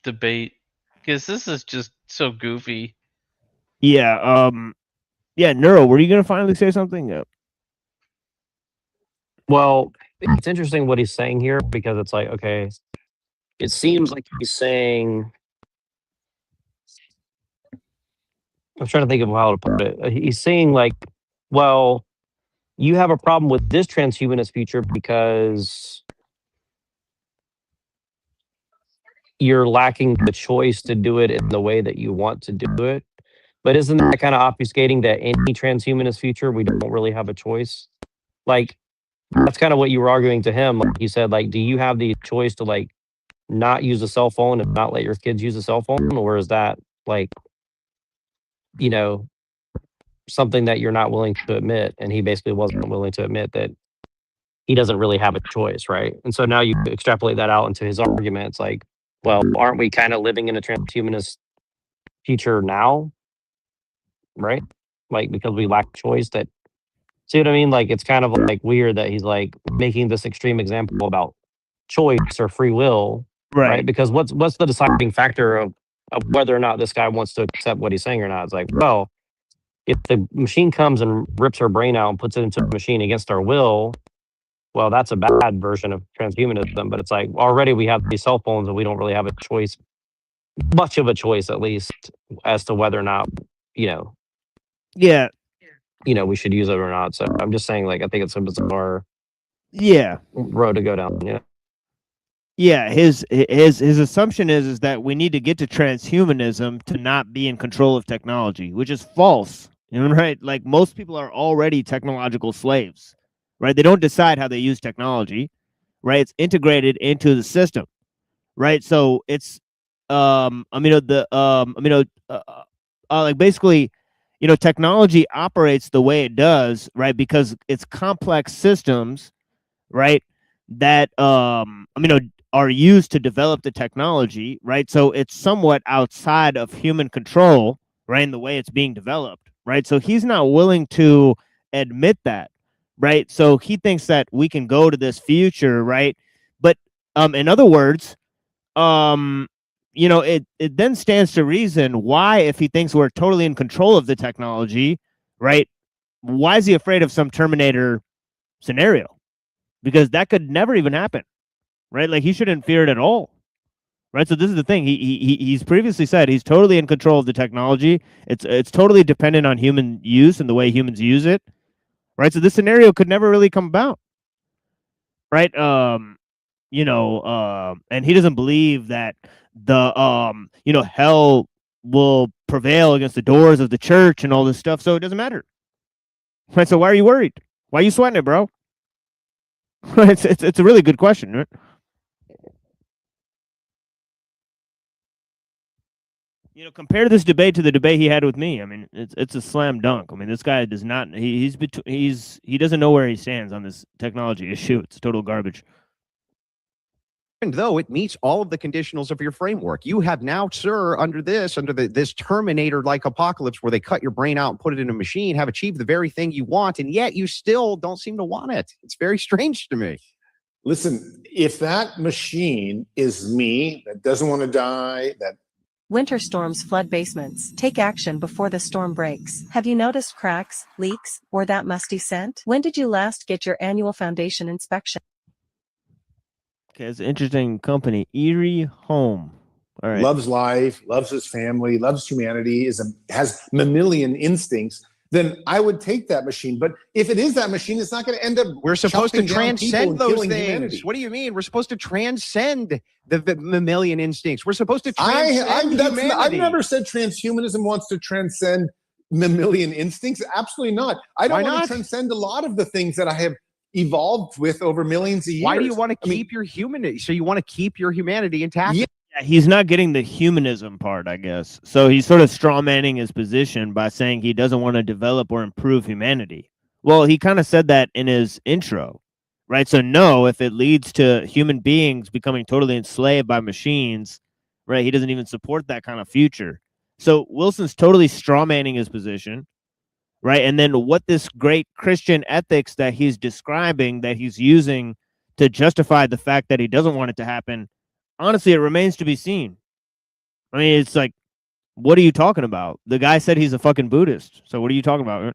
debate, because this is just so goofy. Yeah. Neuro, were you gonna finally say something? Well, it's interesting what he's saying here, because it's like, okay, it seems like he's saying, I'm trying to think of how to put it. He's saying like, well, you have a problem with this transhumanist future because you're lacking the choice to do it in the way that you want to do it. But isn't that kind of obfuscating that any transhumanist future, we don't really have a choice? Like, that's kind of what you were arguing to him. Like, he said, like, do you have the choice to like not use a cell phone and not let your kids use a cell phone? Or is that like, something that you're not willing to admit? And he basically wasn't willing to admit that he doesn't really have a choice, right? And so now you extrapolate that out into his argument. It's like, well, aren't we kind of living in a transhumanist future now? Right? Like, because we lack choice. That, see what I mean? Like, it's kind of like weird that he's like making this extreme example about choice or free will, right? Because what's the deciding factor of whether or not this guy wants to accept what he's saying or not? It's like, well, if the machine comes and rips our brain out and puts it into a machine against our will, well, that's a bad version of transhumanism. But it's like, already we have these cell phones and we don't really have a choice, much of a choice at least, as to whether or not, we should use it or not. So I'm just saying, like, I think it's a bizarre road to go down. His assumption is that we need to get to transhumanism to not be in control of technology, which is false. Right? Like, most people are already technological slaves, right? They don't decide how they use technology, right? It's integrated into the system, right? So it's basically, technology operates the way it does, right? Because it's complex systems, right? That are used to develop the technology, right? So it's somewhat outside of human control, right? In the way it's being developed, right? So he's not willing to admit that, right? So he thinks that we can go to this future, right? But in other words, it then stands to reason why, if he thinks we're totally in control of the technology, right? Why is he afraid of some Terminator scenario? Because that could never even happen, right? Like, he shouldn't fear it at all, right? So this is the thing. He's previously said he's totally in control of the technology. It's totally dependent on human use and the way humans use it, right? So this scenario could never really come about, right? And he doesn't believe that the hell will prevail against the doors of the church and all this stuff. So it doesn't matter, right? So why are you worried? Why are you sweating it, bro? It's a really good question, right? Compare this debate to the debate he had with me. I mean, it's a slam dunk. I mean, this guy does not. He doesn't know where he stands on this technology issue. It's total garbage. And though it meets all of the conditionals of your framework, you have now, sir, under this Terminator-like apocalypse where they cut your brain out and put it in a machine, have achieved the very thing you want, and yet you still don't seem to want it. It's very strange to me. Listen, if that machine is me, that doesn't want to die, that winter storms flood basements. Take action before the storm breaks. Have you noticed cracks, leaks, or that musty scent? When did you last get your annual foundation inspection? Okay, it's an interesting company. Erie Home. All right. Loves life, loves his family, loves humanity, has mammalian instincts, then I would take that machine. But if it is that machine, it's not going to end up. We're supposed to transcend those things. Humanity. What do you mean? We're supposed to transcend the mammalian instincts. We're supposed to transcend humanity. I've never said transhumanism wants to transcend mammalian instincts? Absolutely not. I don't Why want not? to transcend a lot of the things that I have evolved with over millions of years. Why do you want to keep your humanity? So you want to keep your humanity intact? Yeah. He's not getting the humanism part, I guess. So he's sort of strawmanning his position by saying he doesn't want to develop or improve humanity. Well, he kind of said that in his intro, right? So no, if it leads to human beings becoming totally enslaved by machines, right? He doesn't even support that kind of future. So Wilson's totally strawmanning his position, right? And then what this great Christian ethics that he's describing, that he's using to justify the fact that he doesn't want it to happen, honestly, it remains to be seen. I mean, it's like, what are you talking about? The guy said he's a fucking Buddhist. So what are you talking about?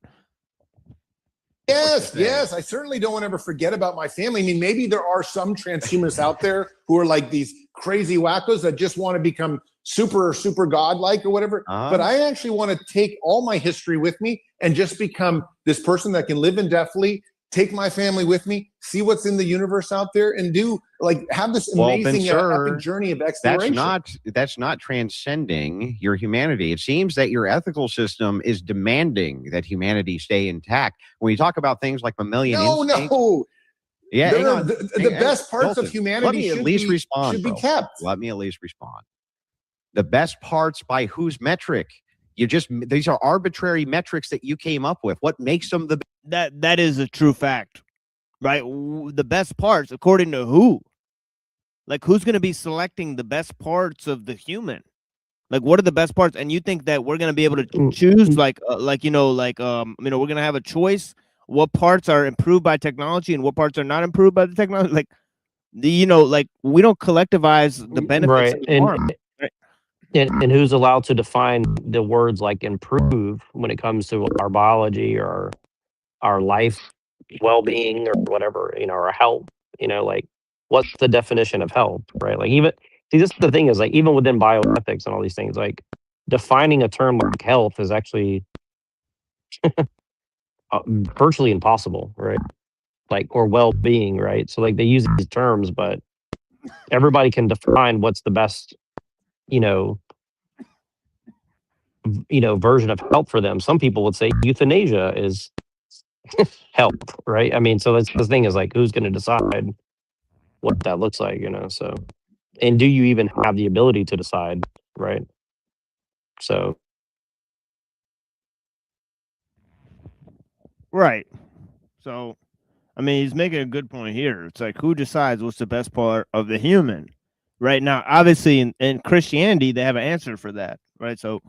Yes. I certainly don't want to ever forget about my family. I mean, maybe there are some transhumanists out there who are like these crazy wackos that just want to become super godlike or whatever. But I actually want to take all my history with me and just become this person that can live indefinitely, take my family with me, see what's in the universe out there, and do have this amazing epic journey of exploration. That's not transcending your humanity. It seems that your ethical system is demanding that humanity stay intact. When you talk about things like mammalian instincts, yeah, the best parts of humanity let me at least respond, should be kept. Let me at least respond. The best parts by whose metric? These are arbitrary metrics that you came up with. What makes them the that is a true fact, right? The best parts, according to who? Like, who's going to be selecting the best parts of the human? Like, what are the best parts? And you think that we're going to be able to choose, we're going to have a choice what parts are improved by technology and what parts are not improved by the technology? Like, we don't collectivize the benefits Right. of the harm. And who's allowed to define the words like improve when it comes to our biology or our life well-being or whatever, our health, what's the definition of health, right? This is the thing is even within bioethics and all these things, defining a term like health is actually virtually impossible, right? Or well-being, right? So they use these terms, but everybody can define what's the best, version of health for them. Some people would say euthanasia is health, right? I mean, so that's the thing is who's going to decide what that looks like, so, and do you even have the ability to decide, right? So. Right. So, I mean, he's making a good point here. It's who decides what's the best part of the human? Right now, obviously, in Christianity, they have an answer for that, right? So,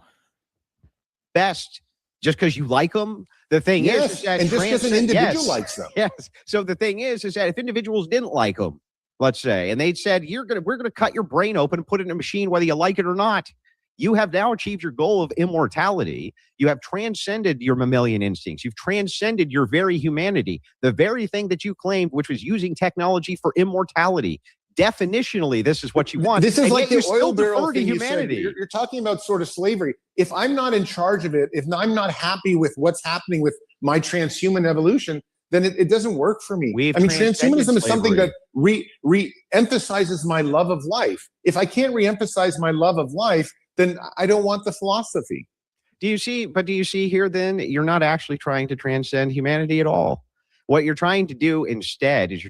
best just because you like them. The thing is that and just because an individual likes them. Yes. So the thing is that if individuals didn't like them, let's say, and they said we're gonna cut your brain open and put it in a machine whether you like it or not, you have now achieved your goal of immortality. You have transcended your mammalian instincts. You've transcended your very humanity, the very thing that you claimed, which was using technology for immortality. Definitionally, this is what you want. This is like the oil barrel to thing humanity. You're talking about sort of slavery. If I'm not in charge of it, if I'm not happy with what's happening with my transhuman evolution, then it doesn't work for me. Transhumanism is something that re-emphasizes my love of life. If I can't re-emphasize my love of life, then I don't want the philosophy. Do you see here then, you're not actually trying to transcend humanity at all. What you're trying to do instead is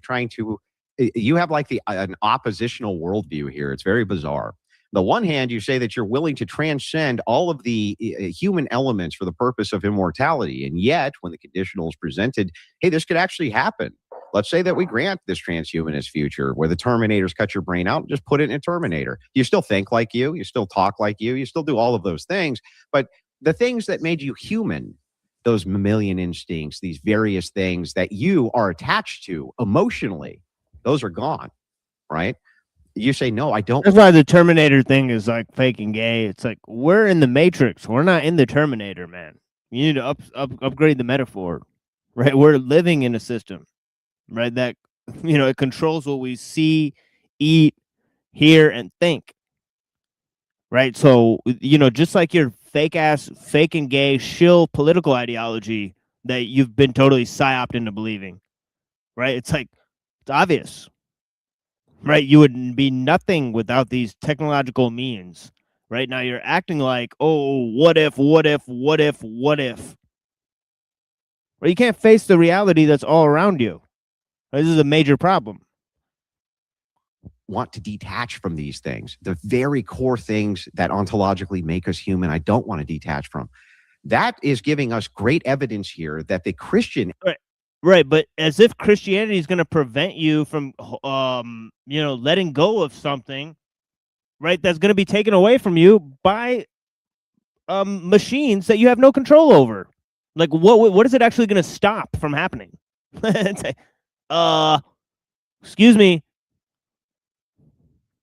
you have an oppositional worldview here. It's very bizarre. The one hand, you say that you're willing to transcend all of the human elements for the purpose of immortality. And yet, when the conditional is presented, hey, this could actually happen. Let's say that we grant this transhumanist future where the Terminators cut your brain out and just put it in a Terminator. You still think like you still talk like you still do all of those things. But the things that made you human, those mammalian instincts, these various things that you are attached to emotionally, those are gone, right? You say, no, I don't. That's why the Terminator thing is fake and gay. It's we're in the Matrix. We're not in the Terminator, man. You need to upgrade the metaphor, right? We're living in a system, right? That, it controls what we see, eat, hear, and think, right? So, just like your fake and gay shill political ideology that you've been totally psyoped into believing, right? It's obvious, right? You would be nothing without these technological means, Right now, you're acting like, oh, what if? Well, you can't face the reality that's all around you. This is a major problem. Want to detach from these things, the very core things that ontologically make us human. I don't want to detach from. That is giving us great evidence here that the Christian, right, but as if Christianity is going to prevent you from, letting go of something, right? That's going to be taken away from you by machines that you have no control over. Like, what is it actually going to stop from happening? Excuse me.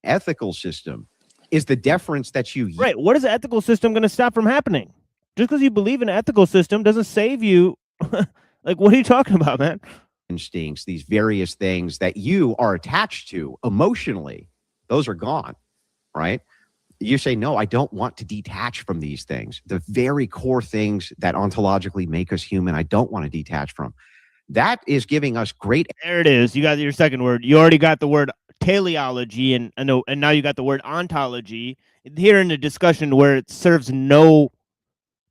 ethical system is the deference that you use. Right. What is the ethical system going to stop from happening? Just because you believe in an ethical system doesn't save you. Like, what are you talking about, man? Instincts, these various things that you are attached to emotionally, those are gone, right? You say, no, I don't want to detach from these things. The very core things that ontologically make us human, I don't want to detach from. That is giving us great. There it is. You got your second word. You already got the word teleology, and now you got the word ontology here in the discussion where it serves no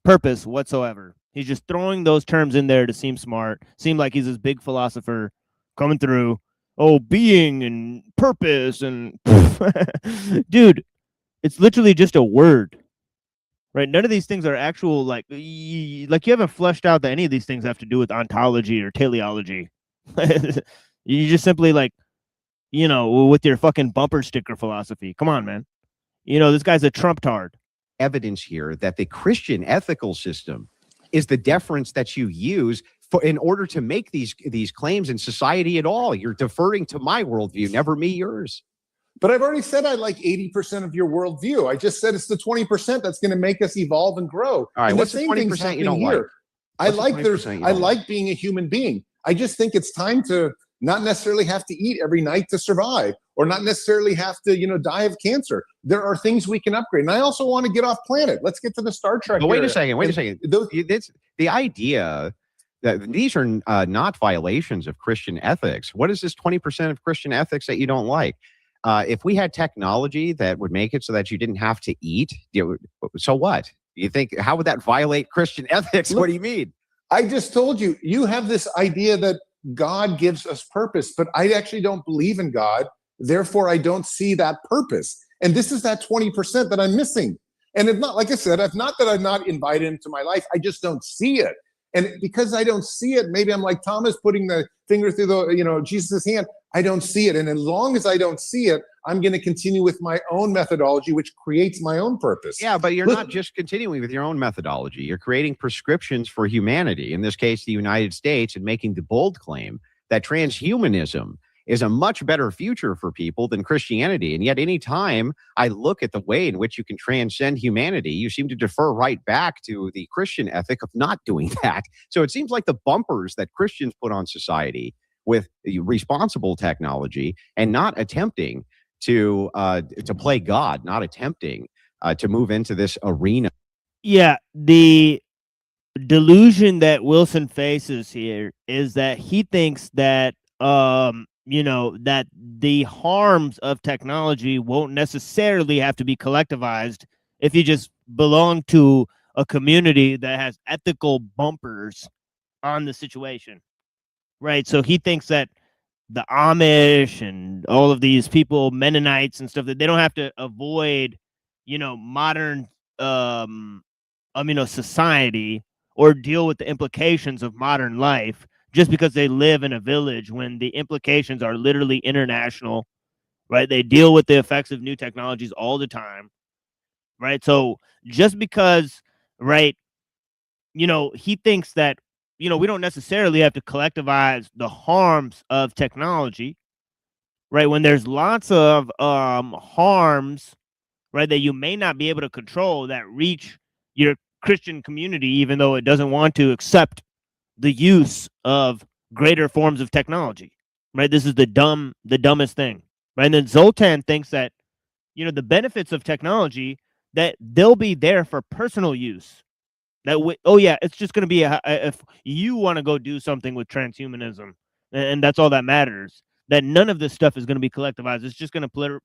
purpose whatsoever. He's just throwing those terms in there to seem smart, seem like he's this big philosopher coming through. Oh, being and purpose and dude, it's literally just a word. Right? None of these things are actual, like you haven't fleshed out that any of these things have to do with ontology or teleology. You just simply with your fucking bumper sticker philosophy. Come on, man. This guy's a Trump-tard. Evidence here that the Christian ethical system is the deference that you use in order to make these claims in society at all. You're deferring to my worldview, never me yours. But I've already said I like 80% of your worldview. I just said it's the 20% that's going to make us evolve and grow. All right, and what's the 20% you don't like? I like being a human being. I just think it's time to not necessarily have to eat every night to survive, or not necessarily have to, die of cancer. There are things we can upgrade. And I also want to get off planet. Let's get to the Star Trek. But wait a second. The idea that these are not violations of Christian ethics. What is this 20% of Christian ethics that you don't like? If we had technology that would make it so that you didn't have to eat, so what? You think, how would that violate Christian ethics? Look, what do you mean? I just told you, you have this idea that God gives us purpose, but I actually don't believe in God. Therefore, I don't see that purpose. And this is that 20% that I'm missing. And it's not, like I said, it's not that I'm not invited into my life. I just don't see it. And because I don't see it, maybe I'm like Thomas putting the finger through the, Jesus' hand. I don't see it. And as long as I don't see it, I'm going to continue with my own methodology, which creates my own purpose. Yeah, but you're not just continuing with your own methodology. You're creating prescriptions for humanity, in this case, the United States, and making the bold claim that transhumanism is a much better future for people than Christianity. And yet, any time I look at the way in which you can transcend humanity, you seem to defer right back to the Christian ethic of not doing that. So it seems like the bumpers that Christians put on society with responsible technology and not attempting to play God, not attempting to move into this arena. Yeah, the delusion that Wilson faces here is that he thinks that that the harms of technology won't necessarily have to be collectivized if you just belong to a community that has ethical bumpers on the situation. Right. So he thinks that the Amish and all of these people, Mennonites and stuff, that they don't have to avoid, modern, society or deal with the implications of modern life just because they live in a village, when the implications are literally international, right? They deal with the effects of new technologies all the time, right? So just because, right, he thinks that, we don't necessarily have to collectivize the harms of technology, right? When there's lots of harms, right, that you may not be able to control that reach your Christian community, even though it doesn't want to accept the use of greater forms of technology, right? This is the dumbest thing, right? And then Zoltan thinks that, the benefits of technology, that they'll be there for personal use. That it's just going to be if you want to go do something with transhumanism, and that's all that matters. that none of this stuff is going to be collectivized. It's just going to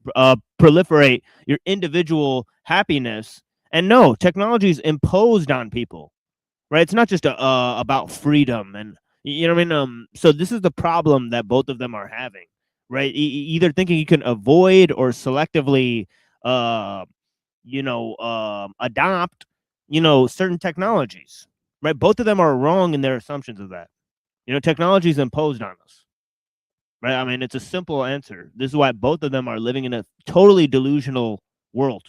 proliferate your individual happiness. And no, technology is imposed on people, right? It's not just about freedom, and you know what I mean. So this is the problem that both of them are having, right? Either thinking you can avoid or selectively, adopt, certain technologies, right? Both of them are wrong in their assumptions of that. Technology is imposed on us, right? I mean, it's a simple answer. This is why both of them are living in a totally delusional world.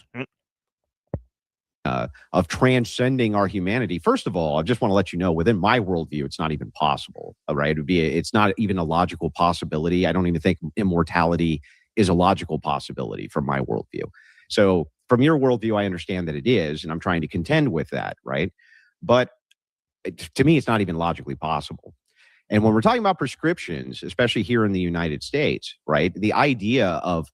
Of transcending our humanity. First of all, I just want to let you know, within my worldview, it's not even possible, right? It's not even a logical possibility. I don't even think immortality is a logical possibility from my worldview. So from your worldview, I understand that it is, and I'm trying to contend with that, right? But to me, it's not even logically possible. And when we're talking about prescriptions, especially here in the United States, right, the idea of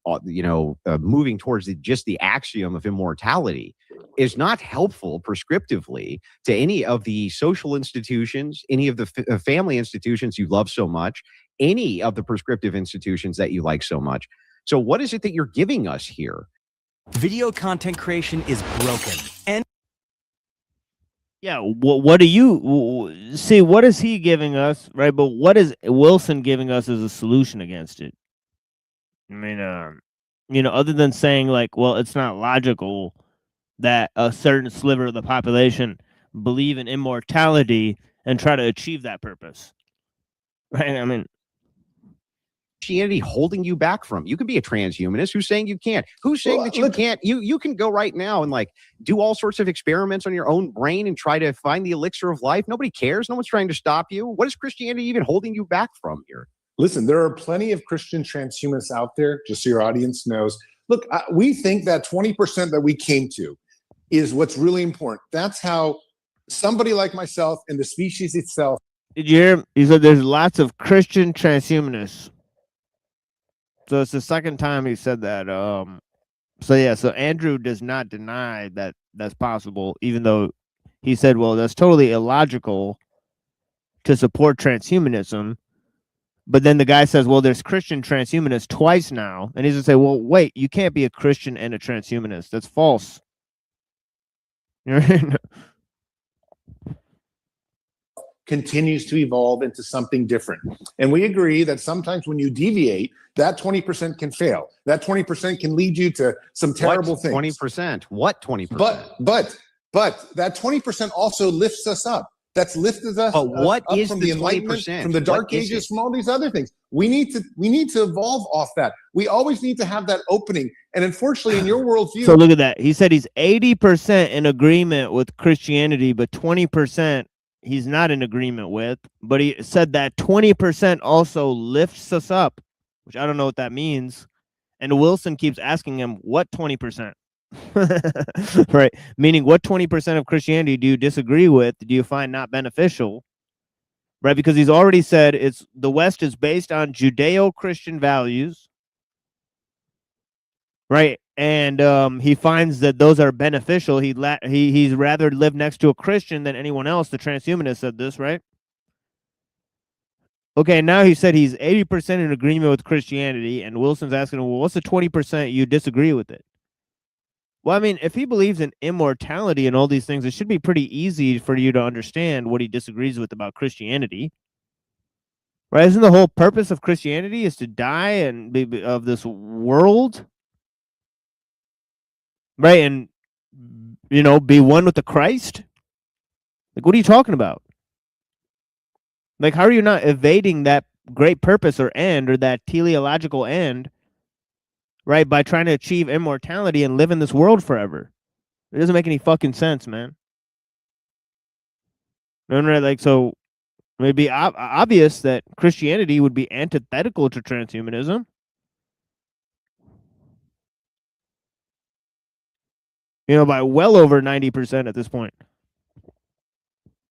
moving towards just the axiom of immortality is not helpful prescriptively to any of the social institutions, any of the family institutions you love so much, any of the prescriptive institutions that you like so much. So what is it that you're giving us here? Video content creation is broken. And yeah, what do you see? What is he giving us, right? But what is Wilson giving us as a solution against it? I mean, other than saying like, well, it's not logical that a certain sliver of the population believe in immortality and try to achieve that purpose, right? I mean, Christianity holding you back from? You can be a transhumanist. Who's saying you can't? Who's saying that you can't? You can go right now and like do all sorts of experiments on your own brain and try to find the elixir of life. Nobody cares. No one's trying to stop you. What is Christianity even holding you back from here? Listen, there are plenty of Christian transhumanists out there, just so your audience knows. Look, we think that 20% that we came to is what's really important. That's how somebody like myself and the species itself. Did you hear him? He said there's lots of Christian transhumanists. So it's the second time he said that. So Andrew does not deny that that's possible, even though he said, well, that's totally illogical to support transhumanism. But then the guy says, well, there's Christian transhumanists twice now. And he's going to say, well, wait, you can't be a Christian and a transhumanist. That's false. Continues to evolve into something different. And we agree that sometimes when you deviate, that 20% can fail. That 20% can lead you to some terrible things. 20%? What 20%? But that 20% also lifts us up. That's lifted us what up is from the Enlightenment, 20%? from the Dark Ages, from all these other things. We need to evolve off that. We always need to have that opening. And unfortunately, in your worldview. So look at that. He said he's 80% in agreement with Christianity, but 20% he's not in agreement with. But he said that 20% also lifts us up, which I don't know what that means. And Wilson keeps asking him, what 20%? Right, meaning what 20% of Christianity do you disagree with, do you find not beneficial, right? Because he's already said it's the West is based on Judeo-Christian values, right? And he finds that those are beneficial. He'd rather live next to a Christian than anyone else. The transhumanist said this, right? Okay, now he said he's 80% in agreement with Christianity, and Wilson's asking him, well, what's the 20% you disagree with it? Well, I mean, if he believes in immortality and all these things, it should be pretty easy for you to understand what he disagrees with about Christianity. Right? Isn't the whole purpose of Christianity is to die and be of this world? Right? And, be one with the Christ? Like, what are you talking about? Like, how are you not evading that great purpose or end, or that teleological end, right, by trying to achieve immortality and live in this world forever? It doesn't make any fucking sense, man. Right? Like, so it would be obvious that Christianity would be antithetical to transhumanism. By well over 90% at this point.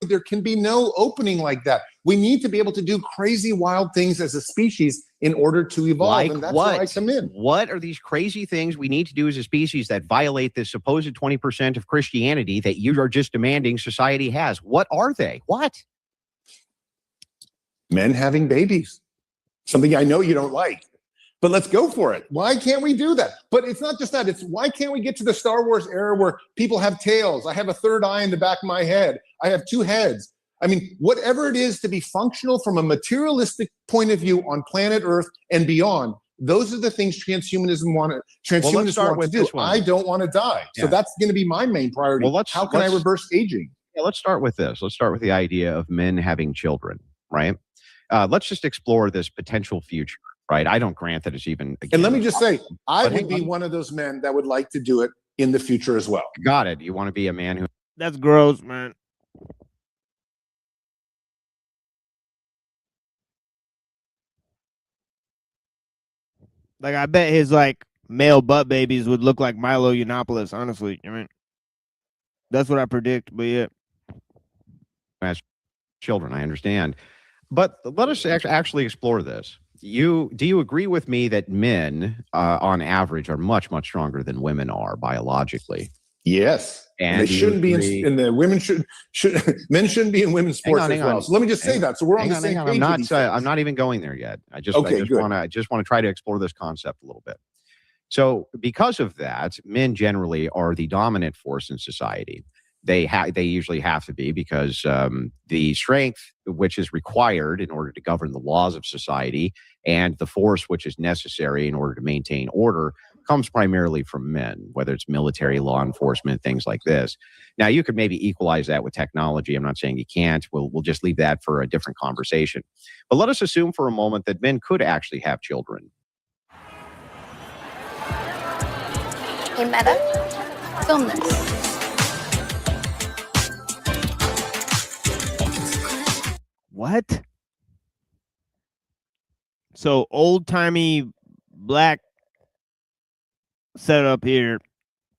There can be no opening like that. We need to be able to do crazy, wild things as a species in order to evolve. Like and that's what? where I come in. What are these crazy things we need to do as a species that violate this supposed 20% of Christianity that you are just demanding society has? What are they? What? Men having babies. something I know you don't like. But let's go for it. Why can't we do that? But it's not just that. It's why can't we get to the Star Wars era where people have tails? I have a third eye in the back of my head. I have two heads. I mean, whatever it is to be functional from a materialistic point of view on planet Earth and beyond, those are the things transhumanists want to do. I don't want to die. Yeah. So that's going to be my main priority. Well, how can I reverse aging? Yeah, let's start with this. Let's start with the idea of men having children, right? Let's just explore this potential future. Right. I don't grant that it's even. And let me just say, I would be one of those men that would like to do it in the future as well. Got it. You want to be a man who. That's gross, man. Like, I bet his like male butt babies would look like Milo Yiannopoulos. Honestly, I mean, that's what I predict. But yeah, as children, I understand. But let us actually explore this. Do you agree with me that men, on average, are much, much stronger than women are biologically? Yes, and they shouldn't be in the women men shouldn't be in women's sports as well. So let me just say that. So we're on the same page. I'm not even going there yet. I just want to try to explore this concept a little bit. So because of that, men generally are the dominant force in society. They usually have to be, because the strength which is required in order to govern the laws of society and the force which is necessary in order to maintain order comes primarily from men, whether it's military, law enforcement, things like this. Now, you could maybe equalize that with technology. I'm not saying you can't. We'll just leave that for a different conversation. But let us assume for a moment that men could actually have children. Hey, Meta, film this. What? So old-timey black setup here.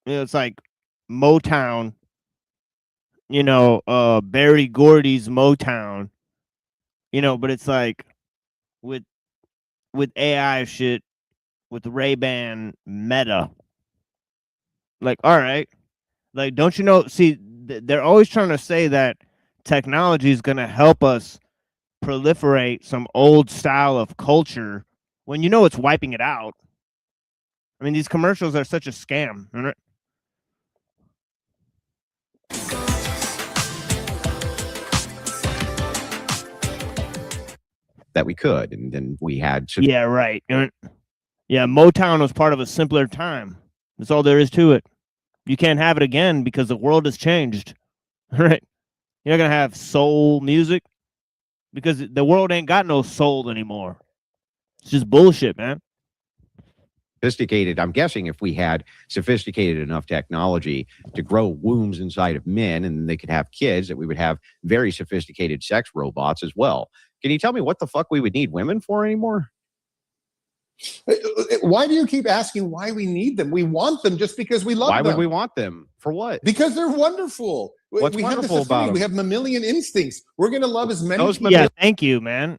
You know, it's like Motown. You know, Barry Gordy's Motown. You know, but it's like with AI shit, with Ray-Ban Meta. Like, all right. Like, don't you know? See, they're always trying to say that technology is going to help us proliferate some old style of culture when you know it's wiping it out. I mean, these commercials are such a scam, right? That we could, and then we had to. Yeah, right. Yeah, Motown was part of a simpler time. That's all there is to it. You can't have it again because the world has changed. Right? You're not gonna have soul music because the world ain't got no soul anymore. It's just bullshit, man. Sophisticated. I'm guessing if we had sophisticated enough technology to grow wombs inside of men and they could have kids, that we would have very sophisticated sex robots as well. Can you tell me what the fuck we would need women for anymore? Why do you keep asking why we need them? We want them just because we love them. Why would we want them? For what? Because they're wonderful. What's wonderful about them? We have mammalian instincts. We're going to love as many people. Yeah, thank you, man.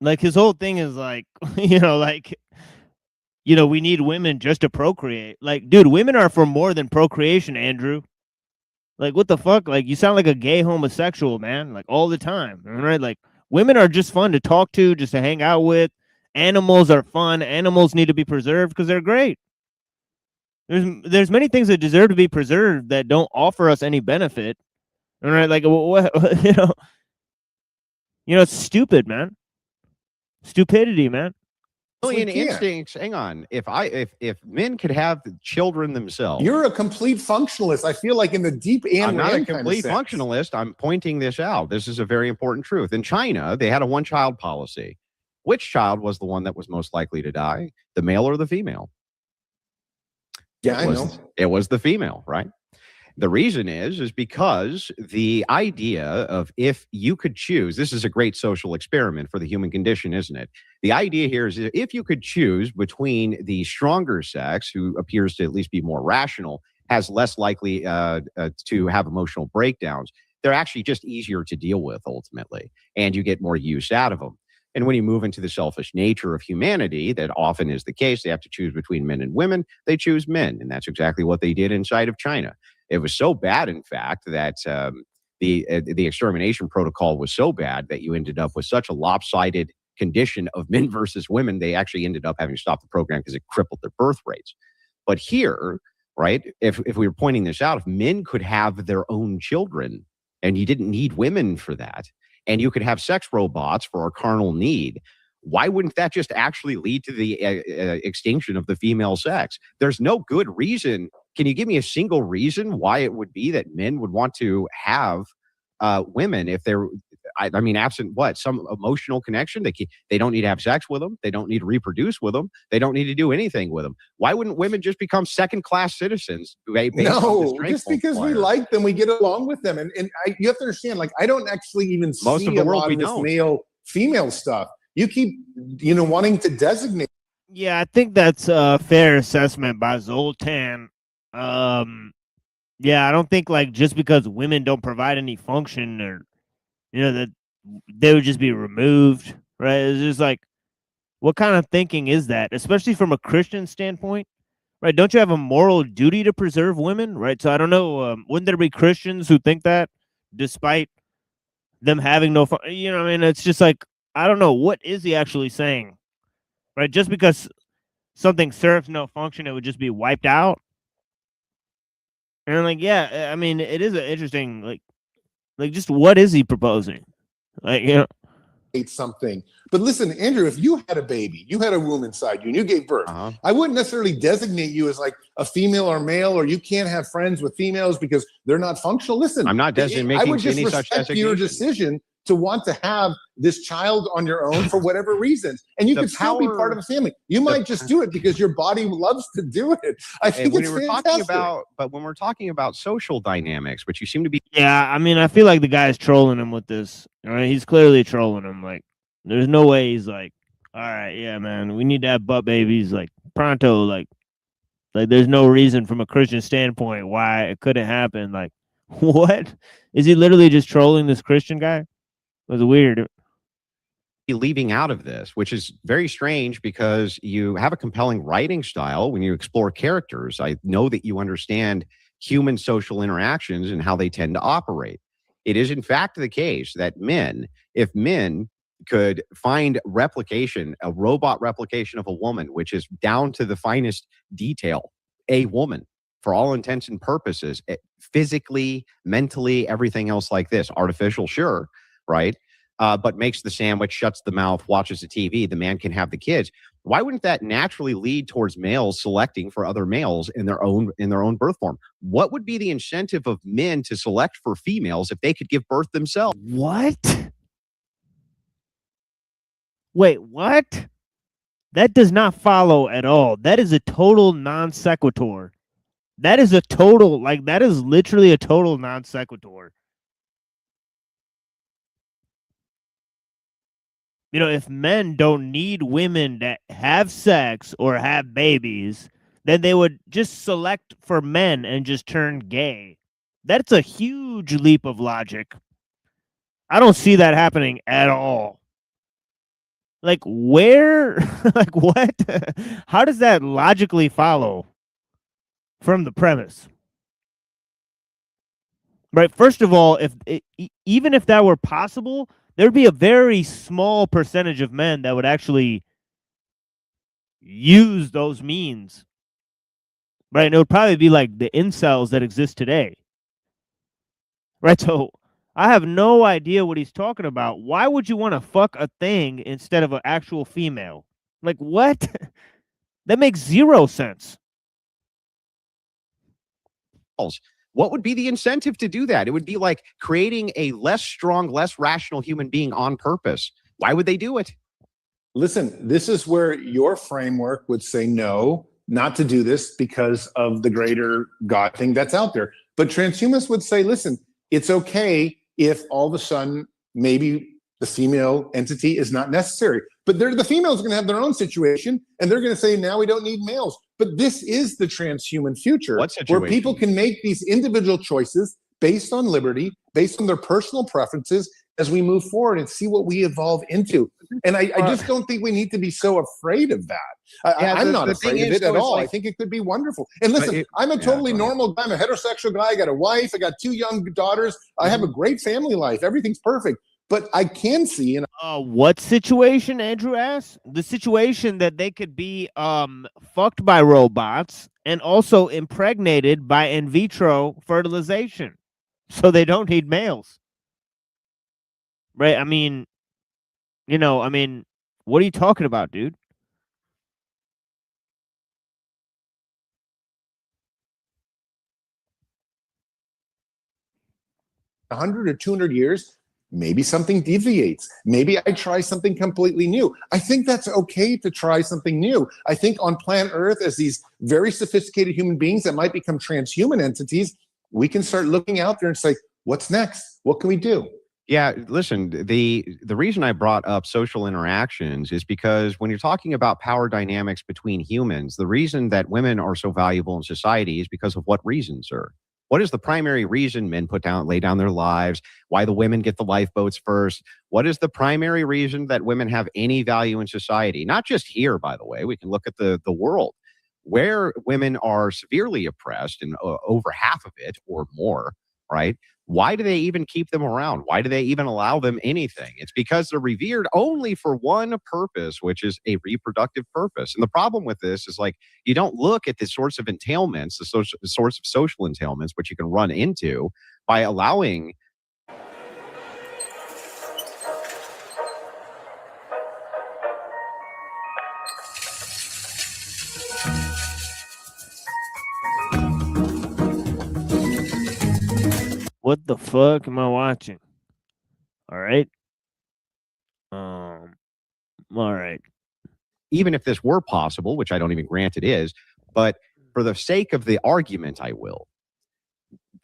Like, his whole thing is like, you know, like, you know, we need women just to procreate. Like, dude, women are for more than procreation, Andrew. Like, what the fuck? Like, you sound like a gay homosexual, man. Like, all the time, right? Like, women are just fun to talk to, just to hang out with. Animals are fun. Animals need to be preserved because they're great. There's many things that deserve to be preserved that don't offer us any benefit. All right, like, what, you know, it's stupid, man. Stupidity, man. Million instincts. Hang on. If men could have children themselves, you're a complete functionalist. I feel like in the deep I'm not a complete functionalist. I'm pointing this out. This is a very important truth. In China, they had a one-child policy. Which child was the one that was most likely to die? The male or the female? Yeah, I know. It was the female, right? The reason is because the idea of, if you could choose, this is a great social experiment for the human condition, isn't it? The idea here is, if you could choose between the stronger sex, who appears to at least be more rational, has less likely to have emotional breakdowns, they're actually just easier to deal with ultimately, and you get more use out of them. And when you move into the selfish nature of humanity, that often is the case, they have to choose between men and women, they choose men. And that's exactly what they did inside of China. It was so bad, in fact, that the extermination protocol was so bad that you ended up with such a lopsided condition of men versus women. They actually ended up having to stop the program because it crippled their birth rates. But here, right, if we were pointing this out, if men could have their own children and you didn't need women for that, and you could have sex robots for our carnal need, why wouldn't that just actually lead to the extinction of the female sex? There's no good reason. Can you give me a single reason why it would be that men would want to have women if they're, I mean, absent what? Some emotional connection? They don't need to have sex with them. They don't need to reproduce with them. They don't need to do anything with them. Why wouldn't women just become second-class citizens? No, just because we like them, we get along with them. And you have to understand, like, I don't actually even see a lot of this male-female stuff. You keep, wanting to designate. Yeah, I think that's a fair assessment by Zoltan. Yeah, I don't think, like, just because women don't provide any function or, that they would just be removed, right? It's just like, what kind of thinking is that? Especially from a Christian standpoint, right? Don't you have a moral duty to preserve women, right? So I don't know, wouldn't there be Christians who think that despite them having no fun? It's just like, I don't know. What is he actually saying? Right? Just because something serves no function, it would just be wiped out. And like, yeah, I mean, it is an interesting, like just what is he proposing? Like, something. But listen, Andrew, if you had a baby, you had a womb inside you and you gave birth, I wouldn't necessarily designate you as like a female or male, or you can't have friends with females because they're not functional. Listen, I'm not designating I would just any such respect your decision to want to have this child on your own for whatever reasons. And you could still be part of a family. You might just do it because your body loves to do it. I think it's fantastic. But when we're talking about social dynamics, which you seem to be... Yeah, I mean, I feel like the guy's trolling him with this. Right? He's clearly trolling him. Like, there's no way he's like, all right, yeah, man, we need to have butt babies, like, pronto. Like there's no reason from a Christian standpoint why it couldn't happen. Like, what? Is he literally just trolling this Christian guy? It was weird. Leaving out of this, which is very strange because you have a compelling writing style when you explore characters. I know that you understand human social interactions and how they tend to operate. It is in fact the case that if men could find replication, a robot replication of a woman, which is down to the finest detail, a woman, for all intents and purposes, physically, mentally, everything else like this, artificial, sure, right? But makes the sandwich, shuts the mouth, watches the TV, the man can have the kids. Why wouldn't that naturally lead towards males selecting for other males in their own birth form? What would be the incentive of men to select for females if they could give birth themselves? What? Wait, what? That does not follow at all. That is a total non sequitur. That is literally a total non sequitur. If men don't need women that have sex or have babies, then they would just select for men and just turn gay. That's a huge leap of logic. I don't see that happening at all. Like, where? Like, what? How does that logically follow from the premise? Right? First of all, even if that were possible, there'd be a very small percentage of men that would actually use those means. Right? And it would probably be like the incels that exist today. Right? So I have no idea what he's talking about. Why would you want to fuck a thing instead of an actual female? Like, what? That makes zero sense. What would be the incentive to do that? It would be like creating a less strong, less rational human being on purpose. Why would they do it? Listen, this is where your framework would say no, not to do this because of the greater God thing that's out there. But transhumanists would say, listen, it's okay if all of a sudden maybe the female entity is not necessary. But the females are going to have their own situation, and they're going to say, now we don't need males. But this is the transhuman future, where people can make these individual choices based on liberty, based on their personal preferences as we move forward and see what we evolve into. And I just don't think we need to be so afraid of that. I'm not afraid of it at all. I think it could be wonderful. And listen, I'm a totally normal guy. I'm a heterosexual guy. I got a wife. I got 2 young daughters. I have a great family life. Everything's perfect. But I can see what situation, Andrew asked? The situation that they could be fucked by robots and also impregnated by in vitro fertilization, so they don't need males. Right? I mean, what are you talking about, dude? in 100 or 200 years, maybe something deviates. Maybe I try something completely new. I think that's okay to try something new. I think on planet Earth, as these very sophisticated human beings that might become transhuman entities, we can start looking out there and say, what's next? What can we do? Yeah, listen, the reason I brought up social interactions is because when you're talking about power dynamics between humans, the reason that women are so valuable in society is because of what reasons, sir? What is the primary reason men lay down their lives? Why the women get the lifeboats first? What is the primary reason that women have any value in society? Not just here, by the way. We can look at the world where women are severely oppressed, and over half of it or more, right? Why do they even keep them around? Why do they even allow them anything? It's because they're revered only for one purpose, which is a reproductive purpose. And the problem with this is, like, you don't look at the sorts of entailments, the sorts of social entailments, which you can run into by allowing. What the fuck am I watching? All right. All right. Even if this were possible, which I don't even grant it is, but for the sake of the argument, I will.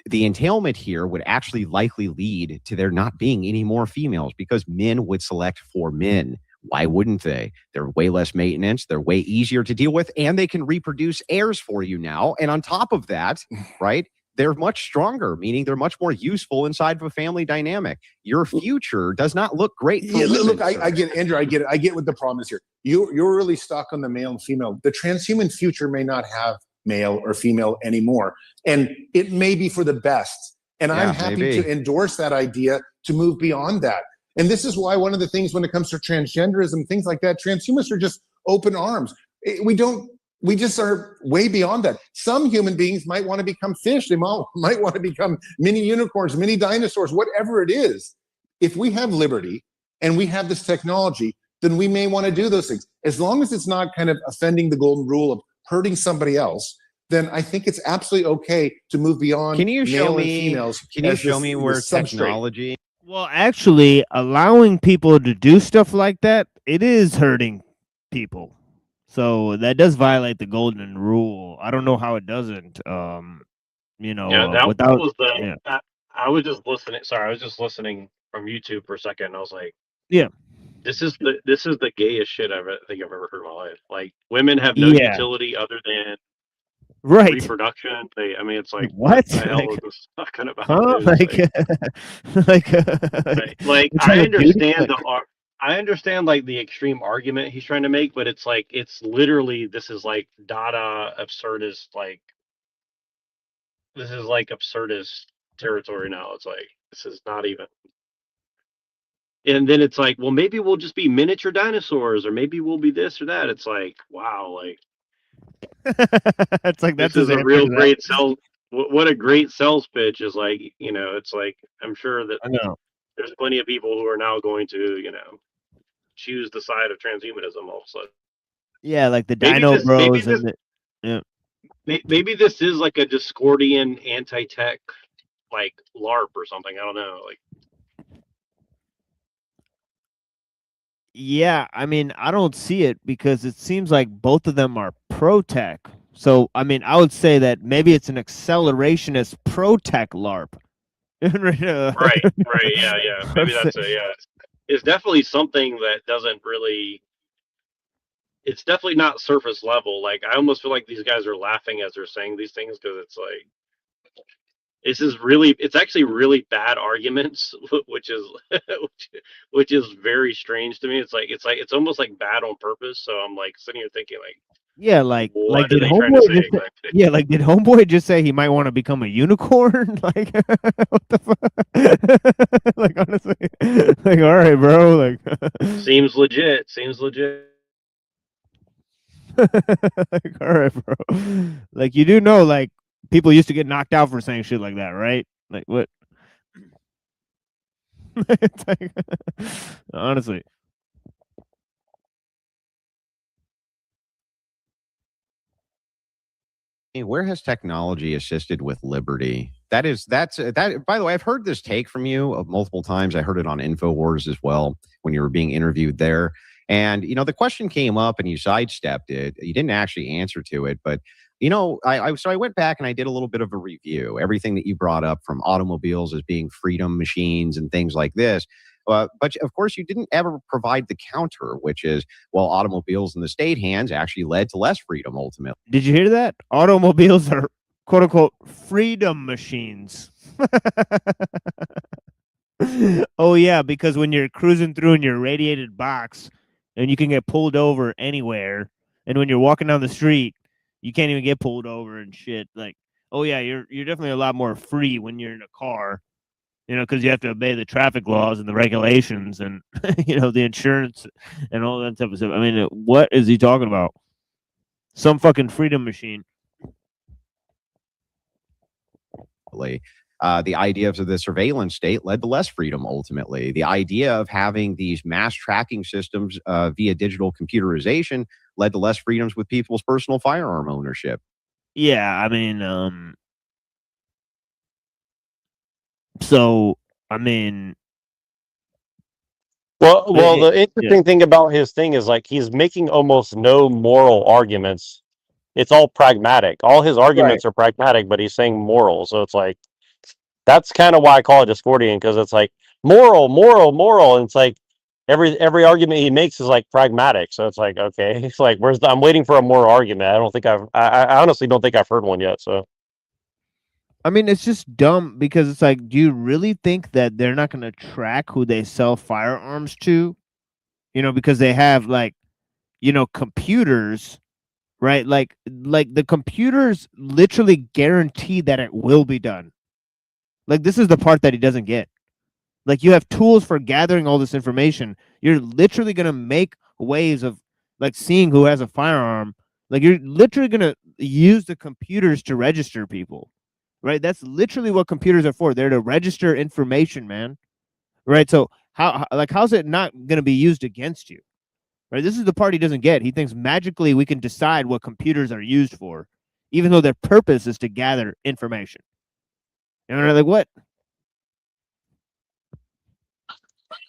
The entailment here would actually likely lead to there not being any more females, because men would select for men. Why wouldn't they? They're way less maintenance. They're way easier to deal with, and they can reproduce heirs for you now. And on top of that, right, they're much stronger, meaning they're much more useful inside of a family dynamic. Your future does not look great for women. Look, I get it, Andrew. I get it. I get what the problem is here. You're really stuck on the male and female. The transhuman future may not have male or female anymore, and it may be for the best. And I'm happy to endorse that idea to move beyond that. And this is why one of the things when it comes to transgenderism, things like that, transhumanists are just open arms. We just are way beyond that. Some human beings might want to become fish. They might want to become mini unicorns, mini dinosaurs, whatever it is. If we have liberty and we have this technology, then we may want to do those things. As long as it's not kind of offending the golden rule of hurting somebody else, then I think it's absolutely okay to move beyond male and females. Can you show me where technology? Well, actually, allowing people to do stuff like that, it is hurting people. So that does violate the golden rule. I don't know how it doesn't. Yeah, that was the. Yeah. I was just listening. Sorry, I was just listening from YouTube for a second. And I was like, yeah, this is the gayest shit I think I've ever heard in my life. Like, women have no utility other than reproduction. It's like, what the hell is this talking about? Huh? Like I understand I understand like the extreme argument he's trying to make, but it's like, it's literally, this is like Dada absurdist, like this is like absurdist territory now. It's like, this is not even. And then it's like, well, maybe we'll just be miniature dinosaurs, or maybe we'll be this or that. It's like, wow, like it's like, this is a real great sell. What a great sales pitch is, like, it's like, I'm sure that there's plenty of people who are now going to, choose the side of transhumanism all of a sudden. Yeah, like the Dino Bros. Maybe this is like a Discordian anti-tech, like LARP or something. I don't know. Like, yeah, I don't see it, because it seems like both of them are pro-tech. So, I would say that maybe it's an accelerationist pro-tech LARP. right, yeah. Maybe that's it's definitely something that doesn't really. It's definitely not surface level. Like, I almost feel like these guys are laughing as they're saying these things, because it's like, it's actually really bad arguments, which is which is very strange to me. It's almost like bad on purpose. So I'm like sitting here thinking, like, Yeah, like What did are they trying to Homeboy say just exactly? yeah, like did Homeboy just say he might want to become a unicorn? Like what the fuck? Like honestly, like all right, bro. Like Seems legit. Seems legit. like all right, bro. Like you do know, like people used to get knocked out for saying shit like that, right? Like what? It's like, honestly. Where has technology assisted with liberty? That's that. By the way, I've heard this take from you multiple times. I heard it on InfoWars as well when you were being interviewed there. And the question came up, and you sidestepped it. You didn't actually answer to it, but I went back and I did a little bit of a review. Everything that you brought up, from automobiles as being freedom machines and things like this. But of course, you didn't ever provide the counter, which is, well, automobiles in the state hands actually led to less freedom ultimately. Did you hear that? Automobiles are quote unquote freedom machines. Oh yeah, because when you're cruising through in your radiated box and you can get pulled over anywhere, and when you're walking down the street, you can't even get pulled over and shit. Like, oh yeah, you're definitely a lot more free when you're in a car. Because you have to obey the traffic laws and the regulations and, the insurance and all that type of stuff. I mean, what is he talking about? Some fucking freedom machine. The idea of the surveillance state led to less freedom ultimately. The idea of having these mass tracking systems via digital computerization led to less freedoms with people's personal firearm ownership. Yeah, I mean, so, I mean... Well, the interesting thing about his thing is, like, he's making almost no moral arguments. It's all pragmatic. All his arguments are pragmatic, but he's saying moral. So it's like, that's kind of why I call it Discordian, because it's like moral. And it's like every argument he makes is like pragmatic. So it's like, okay, it's like, I'm waiting for a moral argument. I honestly don't think I've heard one yet. So. I mean, it's just dumb because it's like, do you really think that they're not going to track who they sell firearms to? Because they have computers, right? Like the computers literally guarantee that it will be done. Like, this is the part that he doesn't get. Like, you have tools for gathering all this information. You're literally going to make ways of like seeing who has a firearm. Like, you're literally going to use the computers to register people. Right, that's literally what computers are for. They're to register information, man. Right, so how's it not going to be used against you? Right, this is the part he doesn't get. He thinks magically we can decide what computers are used for, even though their purpose is to gather information. And they're like, what?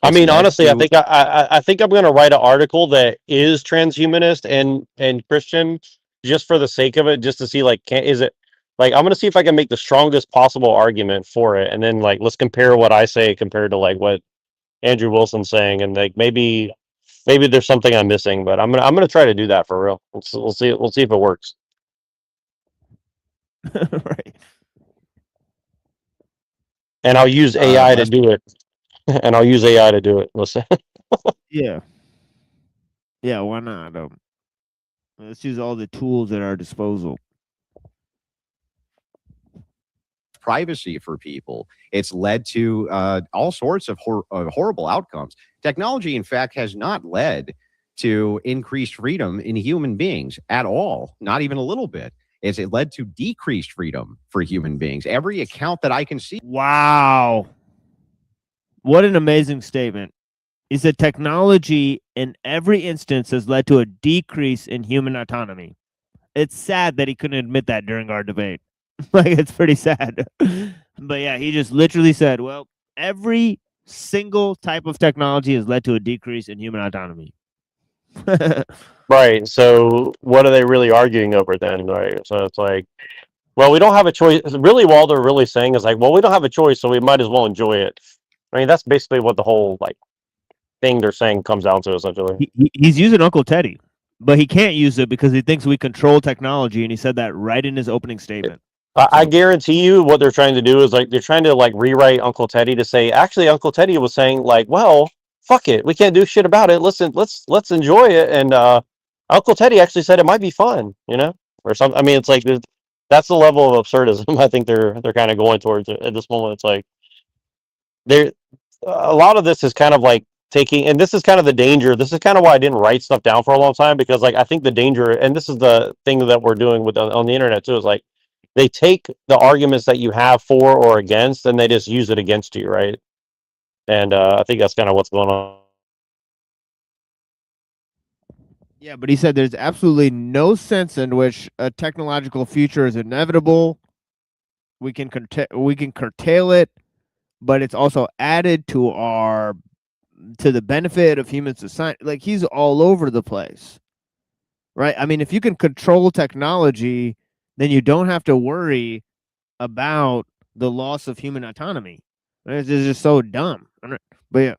I mean, honestly, I think I'm going to write an article that is transhumanist and Christian, just for the sake of it, just to see, like, is it. Like, I'm gonna see if I can make the strongest possible argument for it, and then like let's compare what I say compared to like what Andrew Wilson's saying, and like maybe there's something I'm missing, but I'm gonna try to do that for real. We'll see if it works. Right. And I'll use AI to do it. And I'll use AI to do it. Listen. Yeah. Yeah. Why not? Let's use all the tools at our disposal. Privacy for people. It's led to all sorts of horrible outcomes. Technology, in fact, has not led to increased freedom in human beings at all, not even a little bit. It led to decreased freedom for human beings. Every account that I can see. Wow. What an amazing statement. He said technology in every instance has led to a decrease in human autonomy. It's sad that he couldn't admit that during our debate. Like, it's pretty sad. But yeah, he just literally said, well, every single type of technology has led to a decrease in human autonomy. Right. So what are they really arguing over then? Right. So it's like, well, we don't have a choice. Really, all they're really saying is like, well, we don't have a choice, so we might as well enjoy it. I mean, that's basically what the whole like thing they're saying comes down to, essentially. He's using Uncle Teddy, but he can't use it because he thinks we control technology, and he said that right in his opening statement. I guarantee you what they're trying to do is like they're trying to like rewrite Uncle Teddy to say, actually, Uncle Teddy was saying like, well, fuck it, we can't do shit about it. Listen, let's enjoy it, and Uncle Teddy actually said it might be fun, or something. I mean, it's like that's the level of absurdism I think they're kind of going towards at this moment. It's like there, a lot of this is kind of like taking, and this is kind of the danger. This is kind of why I didn't write stuff down for a long time, because like I think the danger, and this is the thing that we're doing with on the internet too, is like they take the arguments that you have for or against, and they just use it against you, right? And I think that's kind of what's going on. Yeah, but he said there's absolutely no sense in which a technological future is inevitable. We can curtail it, but it's also added to the benefit of human society. Like, he's all over the place, right? I mean, if you can control technology, then you don't have to worry about the loss of human autonomy. It's just so dumb. But yeah.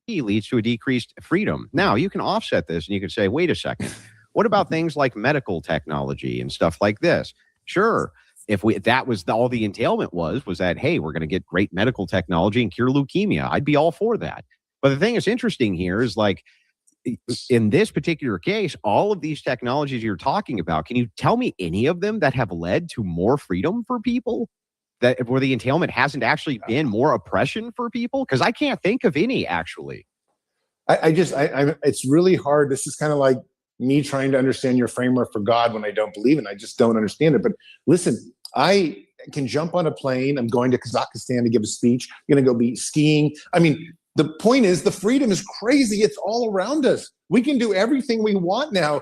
Leads to a decreased freedom. Now, you can offset this and you can say, wait a second, what about things like medical technology and stuff like this? Sure. If that was all the entailment was that, hey, we're going to get great medical technology and cure leukemia, I'd be all for that. But the thing that's interesting here is, like, in this particular case, all of these technologies you're talking about, can you tell me any of them that have led to more freedom for people? That where the entailment hasn't actually been more oppression for people? Because I can't think of any, actually. It's really hard. This is kind of like me trying to understand your framework for God when I don't believe in it. I just don't understand it. But listen, I can jump on a plane. I'm going to Kazakhstan to give a speech. I'm going to go be skiing. I mean, the point is, the freedom is crazy. It's all around us. We can do everything we want now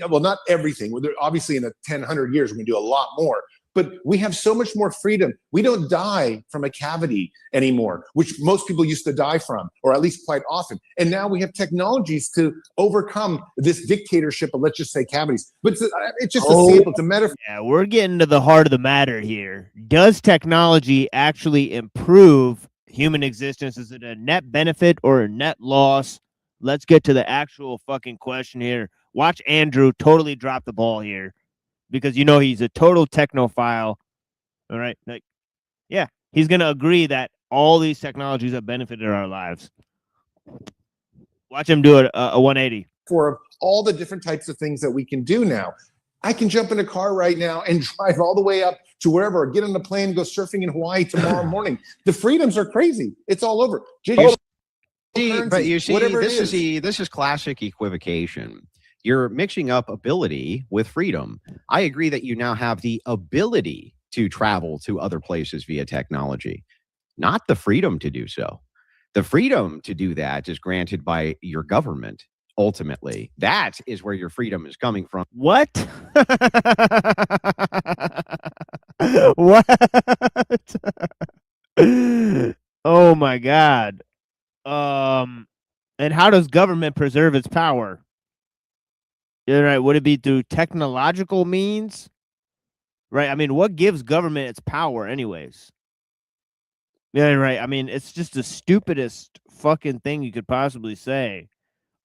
well, not everything. Obviously, in 100 years, we can do a lot more. But we have so much more freedom. We don't die from a cavity anymore, which most people used to die from, or at least quite often. And now we have technologies to overcome this dictatorship of, let's just say, cavities. But it's just a sample, it's a metaphor. Yeah, we're getting to the heart of the matter here. Does technology actually improve human existence? Is it a net benefit or a net loss? Let's get to the actual fucking question here. Watch Andrew totally drop the ball here, because he's a total technophile. All right, like, yeah, he's gonna agree that all these technologies have benefited our lives. Watch him do it a 180. For all the different types of things that we can do now. I can jump in a car right now and drive all the way up to wherever, get on a plane, go surfing in Hawaii tomorrow morning. The freedoms are crazy. It's all over. But you see, this is classic equivocation. You're mixing up ability with freedom. I agree that you now have the ability to travel to other places via technology, not the freedom to do so. The freedom to do that is granted by your government. Ultimately, that is where your freedom is coming from. What? What? Oh my God. And how does government preserve its power? Yeah, right. Would it be through technological means? Right. I mean, what gives government its power, anyways? Yeah, right. I mean, it's just the stupidest fucking thing you could possibly say.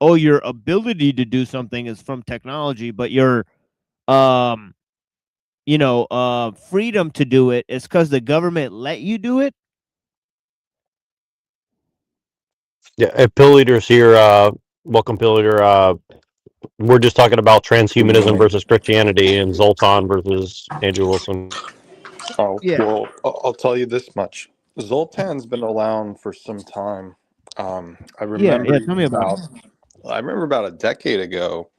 Oh, your ability to do something is from technology, but your freedom to do it is because the government let you do it. Yeah, Pilliter's here. Welcome, Pilliter. We're just talking about transhumanism versus Christianity, and Zoltan versus Andrew Wilson. Oh, yeah. Well, I'll tell you this much. Zoltan's been around for some time. I remember Tell me about it. I remember about a decade ago,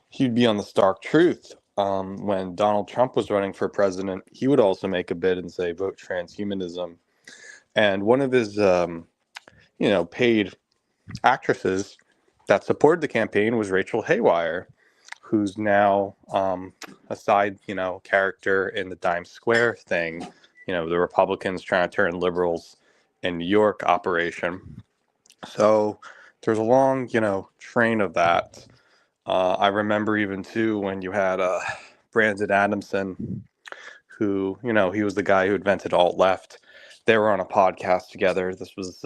he'd be on the Stark Truth. When Donald Trump was running for president, he would also make a bid and say, vote transhumanism. And one of his, paid actresses that supported the campaign was Rachel Haywire, who's now a side, character in the Dime Square thing. The Republicans trying to turn liberals in New York operation. So there's a long, train of that. I remember even too when you had Brandon Adamson, who, he was the guy who invented alt left. They were on a podcast together. This was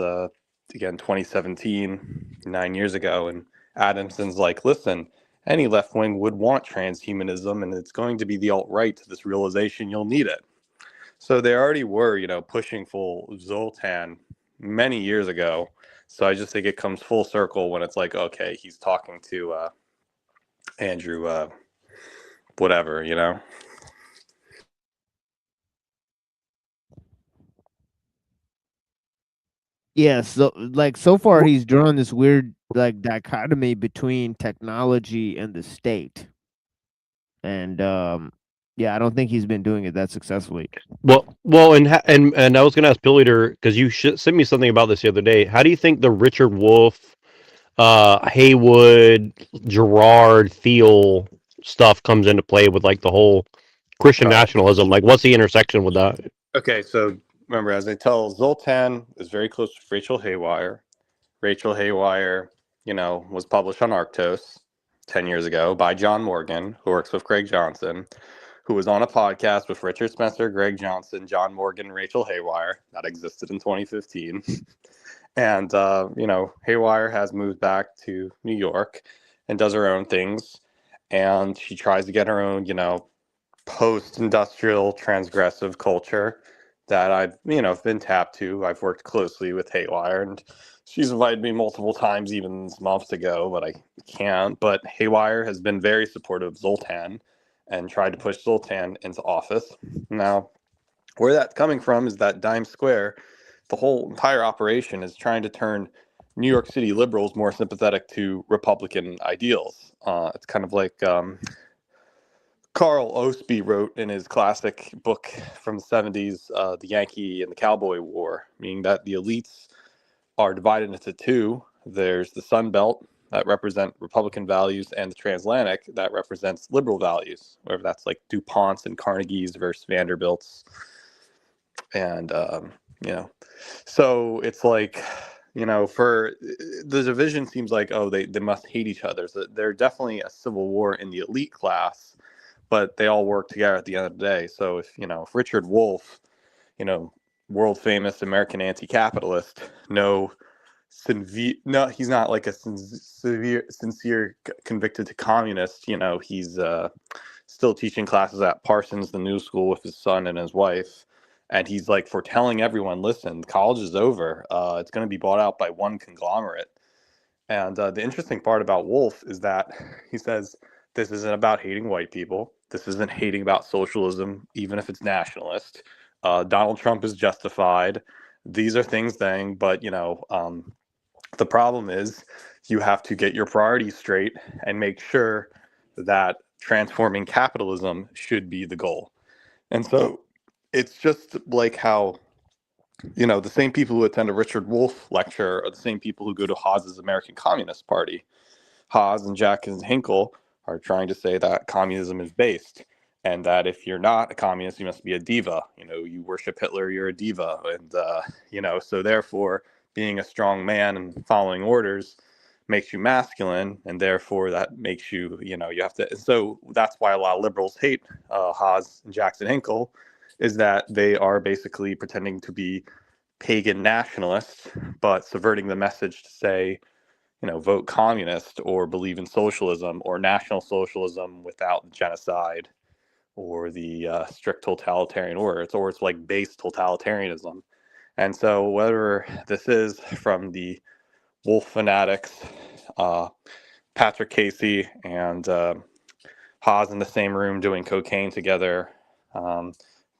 again 2017, 9 years ago, and Adamson's like, listen, any left wing would want transhumanism, and it's going to be the alt right to this realization you'll need it. So they already were, pushing full Zoltan many years ago. So I just think it comes full circle when it's like, okay, he's talking to Andrew, whatever, you know. Yeah, so far he's drawn this weird like dichotomy between technology and the state. And yeah, I don't think he's been doing it that successfully. Well, and I was going to ask Billy because you sent me something about this the other day. How do you think the Richard Wolff, Haywood, Gerard, Thiel stuff comes into play with like the whole Christian nationalism? Like, what's the intersection with that? Okay, so remember, as I tell, Zoltan is very close to Rachel Haywire. Rachel Haywire, you know, was published on Arctos 10 years ago by John Morgan, who works with Greg Johnson, who was on a podcast with Richard Spencer, Greg Johnson, John Morgan, Rachel Haywire that existed in 2015. And, you know, Haywire has moved back to New York and does her own things. And she tries to get her own, you know, post-industrial transgressive culture that I've, you know, been tapped to. I've worked closely with Haywire, and she's invited me multiple times, even months ago, but I can't. But Haywire has been very supportive of Zoltan and tried to push Zoltan into office. Now, where that's coming from is that Dime Square, the whole entire operation is trying to turn New York City liberals more sympathetic to Republican ideals. It's kind of like Carl Osby wrote in his classic book from the 70s, The Yankee and the Cowboy War, meaning that the elites are divided into two. There's the Sun Belt that represent Republican values and the Transatlantic that represents liberal values, whether that's like DuPont's and Carnegie's versus Vanderbilt's. And, you know, so it's like, you know, for the division seems like, oh, they must hate each other. So they're definitely a civil war in the elite class, but they all work together at the end of the day. So if, you know, if Richard Wolff, you know, world famous American anti-capitalist, no, he's not like a sincere convicted to communist. You know, he's still teaching classes at Parsons, the New School, with his son and his wife. And he's like foretelling everyone, listen, college is over. It's going to be bought out by one conglomerate. And the interesting part about Wolff is that he says, this isn't about hating white people. This isn't hating about socialism, even if it's nationalist. Donald Trump is justified. These are things saying, but, you know, the problem is you have to get your priorities straight and make sure that transforming capitalism should be the goal. And so it's just like how, you know, the same people who attend a Richard Wolff lecture are the same people who go to Haas's American Communist Party. Haas and Jackson Hinkle are trying to say that communism is based, and that if you're not a communist, you must be a diva. You know, you worship Hitler, you're a diva. And, you know, so therefore being a strong man and following orders makes you masculine, and therefore that makes you, you know, you have to. So that's why a lot of liberals hate Haas and Jackson Hinkle, is that they are basically pretending to be pagan nationalists, but subverting the message to say, you know, vote communist or believe in socialism or national socialism without genocide or the strict totalitarian order. It's like base totalitarianism. And so whether this is from the Wolf fanatics, Patrick Casey and Haas in the same room doing cocaine together,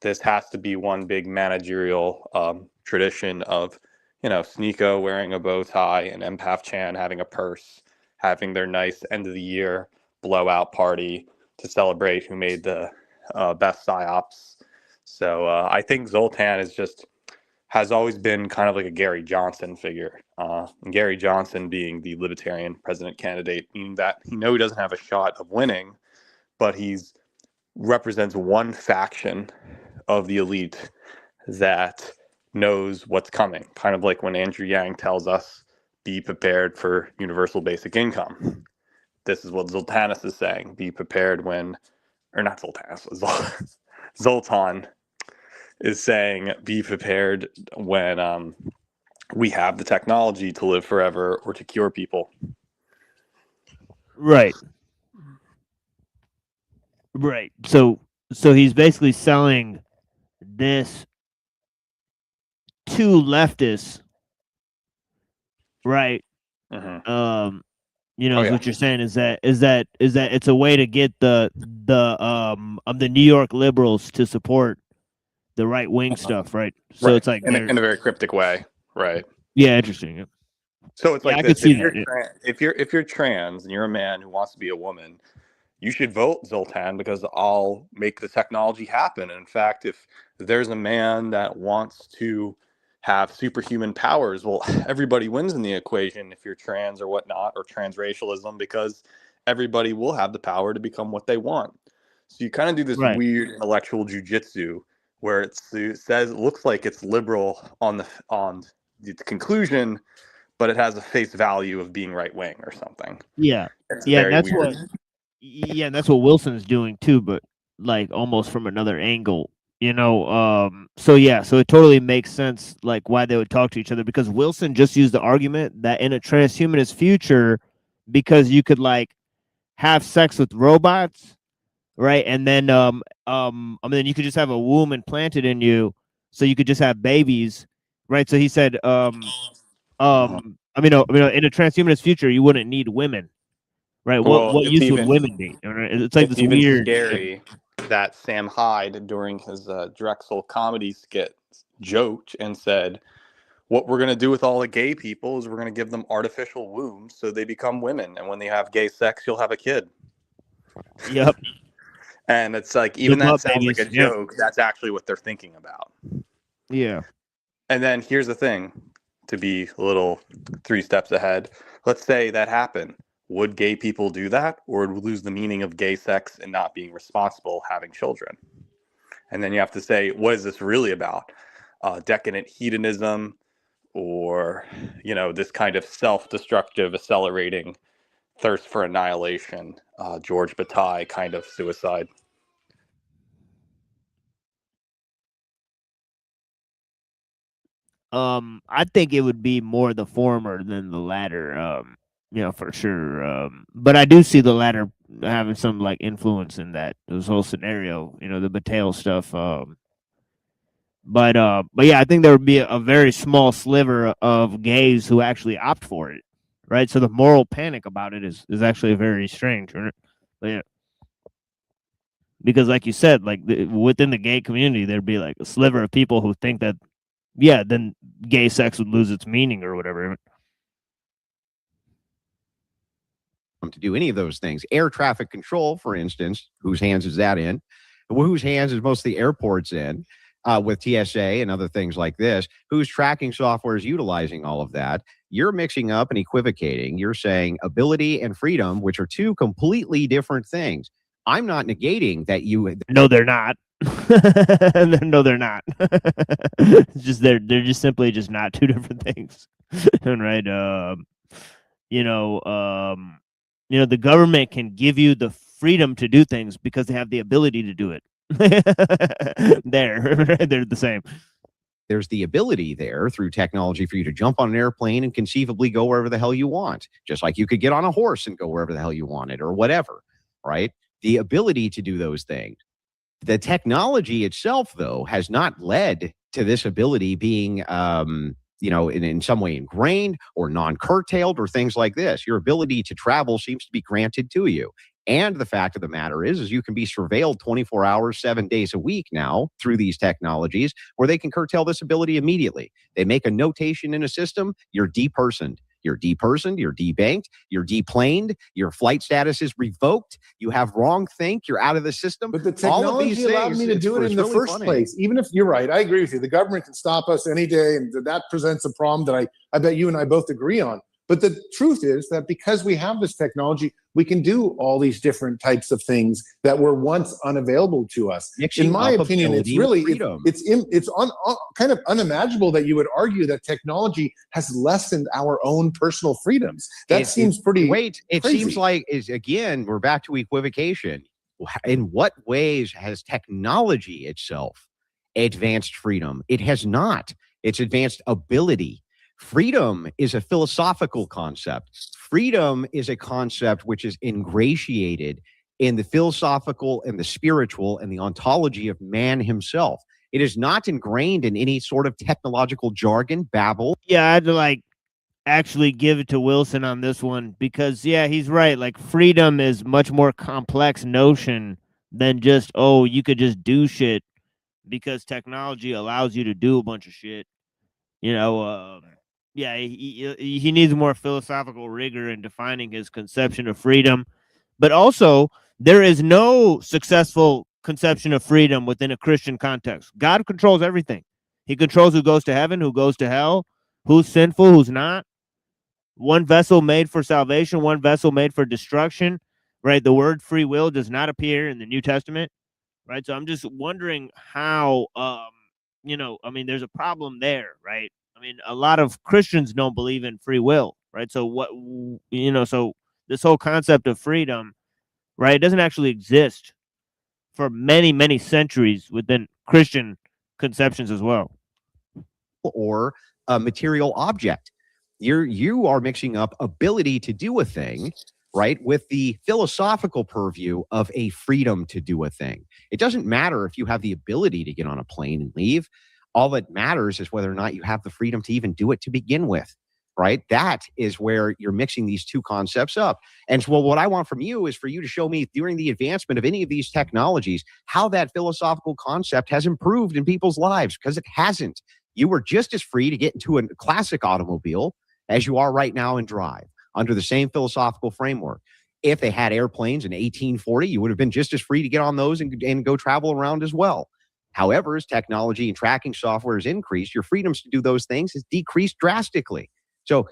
this has to be one big managerial tradition of, you know, Sneeko wearing a bow tie and Empath Chan having a purse, having their nice end of the year blowout party to celebrate who made the best psyops. So I think Zoltan has always been kind of like a Gary Johnson figure. And Gary Johnson being the libertarian president candidate, meaning that he doesn't have a shot of winning, but he's represents one faction of the elite that knows what's coming. Kind of like when Andrew Yang tells us, be prepared for universal basic income. This is what Zoltanis is saying. Be prepared when, or not Zoltanis, Zoltan is saying, be prepared when we have the technology to live forever or to cure people. Right. Right. So he's basically selling this to leftists, right? Mm-hmm. is what you're saying is that it's a way to get the New York liberals to support the right wing stuff, right? So it's like in a very cryptic way, right? Yeah, interesting. Yeah. So it's like I this: could see if you're trans and you're a man who wants to be a woman, you should vote Zoltan because I'll make the technology happen. In fact, if there's a man that wants to have superhuman powers, well, everybody wins in the equation if you're trans or whatnot, or transracialism, because everybody will have the power to become what they want. So you kind of do this weird intellectual jujitsu where it looks like it's liberal on the conclusion, but it has a face value of being right wing or something. Yeah, it's that's weird. that's what Wilson's doing too, but like almost from another angle. So it totally makes sense like why they would talk to each other, because Wilson just used the argument that in a transhumanist future, because you could like have sex with robots, right? And then then you could just have a womb implanted in you, so you could just have babies, right? So he said in a transhumanist future you wouldn't need women. Right. What use would women be? It's like this even weird. Scary that Sam Hyde during his Drexel comedy skit joked and said, "What we're going to do with all the gay people is we're going to give them artificial wombs so they become women, and when they have gay sex, you'll have a kid." Yep. And it's like, even that sounds like a joke. That's actually what they're thinking about. Yeah. And then here's the thing, to be a little 3 steps ahead. Let's say that happened. Would gay people do that, or would we lose the meaning of gay sex and not being responsible having children? And then you have to say, what is this really about? Decadent hedonism, or this kind of self-destructive, accelerating thirst for annihilation, George Bataille kind of suicide. I think it would be more the former than the latter. For sure. But I do see the latter having some like influence in this whole scenario. The Bataille stuff. But yeah, I think there would be a very small sliver of gays who actually opt for it, right? So the moral panic about it is actually very strange, right? But yeah, because like you said, like within the gay community, there'd be like a sliver of people who think that, then gay sex would lose its meaning or whatever. To do any of those things. Air traffic control, for instance, whose hands is that in? Whose hands is most of the airports in? With TSA and other things like this, whose tracking software is utilizing all of that? You're mixing up and equivocating. You're saying ability and freedom, which are 2 completely different things. I'm not negating that you. No, they're not. No, they're not. It's just they're just simply just not 2 different things, right? The government can give you the freedom to do things because they have the ability to do it. They're the same. There's the ability there through technology for you to jump on an airplane and conceivably go wherever the hell you want, just like you could get on a horse and go wherever the hell you wanted or whatever, right? The ability to do those things. The technology itself, though, has not led to this ability being, in some way ingrained or non-curtailed or things like this. Your ability to travel seems to be granted to you. And the fact of the matter is you can be surveilled 24 hours, 7 days a week now through these technologies where they can curtail this ability immediately. They make a notation in a system, you're depersoned. You're depersoned, you're debanked, you're deplaned, your flight status is revoked, you have wrong think, you're out of the system. But the technology allowed me to do it in the first place. Even if you're right, I agree with you. The government can stop us any day, and that presents a problem that I bet you and I both agree on. But the truth is that because we have this technology, we can do all these different types of things that were once unavailable to us. In my opinion, it's really kind of unimaginable that you would argue that technology has lessened our own personal freedoms. That seems pretty. It seems like again we're back to equivocation. In what ways has technology itself advanced freedom? It has not. It's advanced ability. Freedom is a philosophical concept. Freedom is a concept which is ingratiated in the philosophical and the spiritual and the ontology of man himself. It is not ingrained in any sort of technological jargon, babble. Yeah, I had to actually give it to Wilson on this one because, yeah, he's right. Like, freedom is much more complex notion than just, oh, you could just do shit because technology allows you to do a bunch of shit. You know, yeah, he needs more philosophical rigor in defining his conception of freedom. But also, there is no successful conception of freedom within a Christian context. God controls everything. He controls who goes to heaven, who goes to hell, who's sinful, who's not. One vessel made for salvation, one vessel made for destruction, right? The word free will does not appear in the New Testament, right? So I'm just wondering how, you know, I mean, there's a problem there, right? I mean, a lot of Christians don't believe in free will, right? So what, you know, so this whole concept of freedom, right, it doesn't actually exist for many, many centuries within Christian conceptions as well. Or a material object. You are mixing up ability to do a thing, right, with the philosophical purview of a freedom to do a thing. It doesn't matter if you have the ability to get on a plane and leave. All that matters is whether or not you have the freedom to even do it to begin with, right? That is where you're mixing these two concepts up. And so what I want from you is for you to show me during the advancement of any of these technologies, how that philosophical concept has improved in people's lives, because it hasn't. You were just as free to get into a classic automobile as you are right now and drive under the same philosophical framework. If they had airplanes in 1840, you would have been just as free to get on those and go travel around as well. However, as technology and tracking software has increased, your freedoms to do those things has decreased drastically. So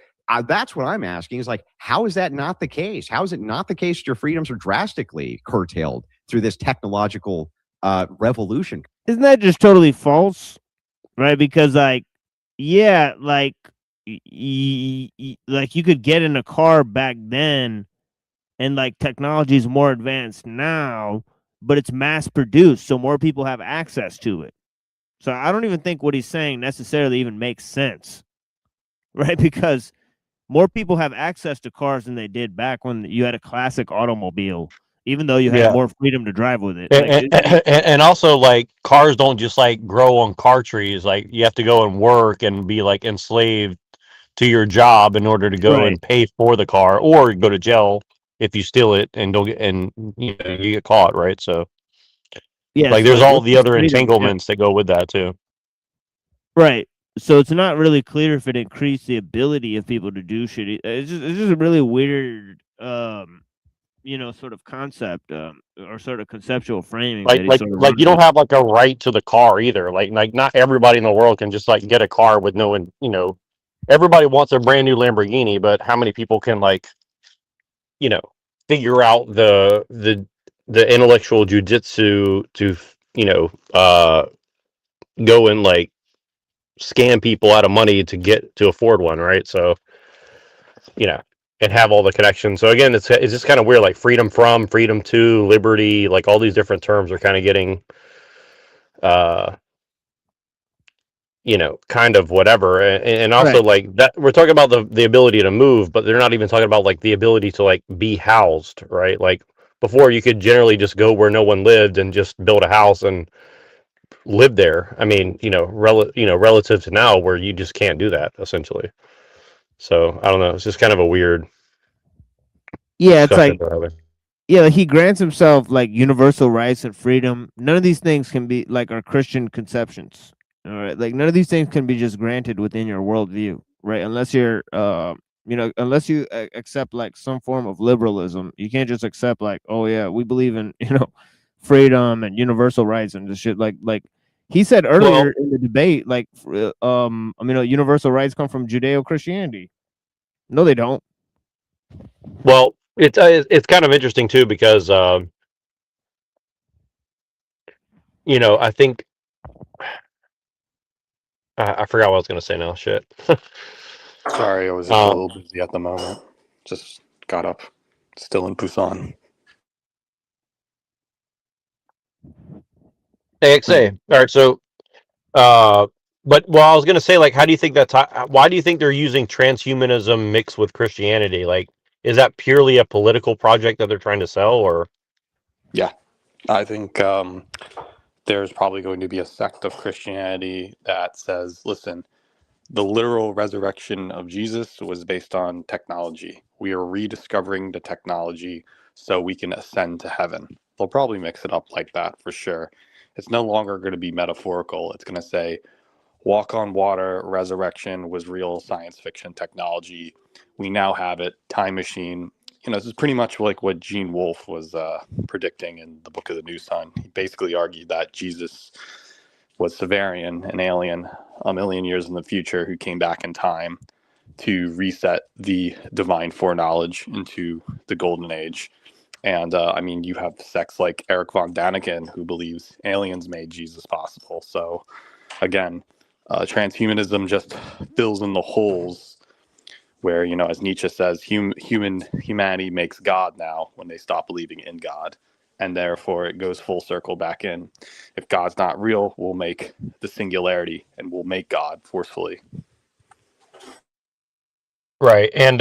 that's what I'm asking is like, how is that not the case? How is it not the case that your freedoms are drastically curtailed through this technological revolution? Isn't that just totally false? Right? Because, like, yeah, like, like you could get in a car back then and like technology is more advanced now, but it's mass produced, so more people have access to it. So I don't even think what he's saying necessarily even makes sense, right? Because more people have access to cars than they did back when you had a classic automobile, even though you had more freedom to drive with it. And also, like, cars don't just like grow on car trees. Like, you have to go and work and be like enslaved to your job in order to go and pay for the car, or go to jail if you steal it and don't get, and you know, you get caught, right? So yeah, like, so there's all the what's other freedom? entanglements that go with that too. Right. So it's not really clear if it increased the ability of people to do shit. It's just a really weird, you know, sort of concept, or sort of conceptual framing. Like, that sort of you don't have like a right to the car either. Like not everybody in the world can just like get a car with no, you know, everybody wants a brand new Lamborghini, but how many people can, like, you know, figure out the intellectual jujitsu to, you know, go and like scam people out of money to get to afford one, right? So, you know, and have all the connections. So again, it's just kind of weird, like freedom from, freedom to, liberty, like all these different terms are kind of getting you know, kind of whatever. And also like that, we're talking about the ability to move, but they're not even talking about like the ability to like be housed, right? Like before, you could generally just go where no one lived and just build a house and live there. I mean, you know, relative to now where you just can't do that essentially. So I don't know. It's just kind of a weird it's like, they're having. yeah, like he grants himself like universal rights and freedom. None of these things can be like our Christian conceptions. All right, like none of these things can be just granted within your worldview, right? Unless you're, you know, unless you accept like some form of liberalism, you can't just accept like, oh yeah, we believe in, you know, freedom and universal rights and this shit. Like he said earlier in the debate, like, I mean, universal rights come from Judeo-Christianity. No, they don't. Well, it's kind of interesting too because you know, I think I forgot what I was going to say now. Shit. Sorry, I was just a little busy at the moment. Just got up. Still in Busan. AXA. All right, so but I was going to say, like, how do you think why do you think they're using transhumanism mixed with Christianity? Like, is that purely a political project that they're trying to sell, or? Yeah, I think there's probably going to be a sect of Christianity that says, listen, the literal resurrection of Jesus was based on technology. We are rediscovering the technology so we can ascend to heaven. They'll probably mix it up like that for sure. It's no longer going to be metaphorical. It's going to say walk on water, resurrection was real science fiction technology. We now have it. Time machine. This is pretty much like what Gene Wolfe was predicting in the Book of the New Sun. He basically argued that Jesus was Severian, an alien a million years in the future who came back in time to reset the divine foreknowledge into the golden age. And you have sects like Eric von Daniken who believes aliens made Jesus possible. So again, transhumanism just fills in the holes where, as Nietzsche says, humanity makes God now when they stop believing in God. And therefore it goes full circle back in. If God's not real, we'll make the singularity and we'll make God forcefully. Right. And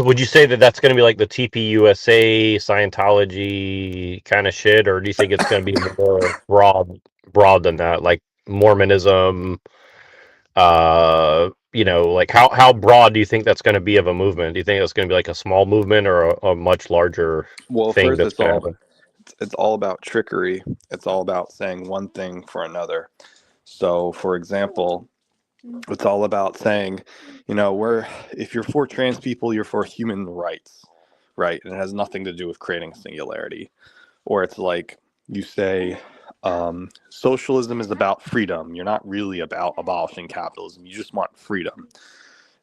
would you say that that's going to be like the TPUSA Scientology kind of shit, or do you think it's going to be more broad than that, like Mormonism? Like how broad do you think that's going to be of a movement? Do you think it's going to be like a small movement or a much larger thing First, that's going to happen? it's all about trickery. It's all about saying one thing for another. So, for example, it's all about saying, if you're for trans people, you're for human rights, right? And it has nothing to do with creating a singularity. Or it's like you say, socialism is about freedom. You're not really about abolishing capitalism. You just want freedom.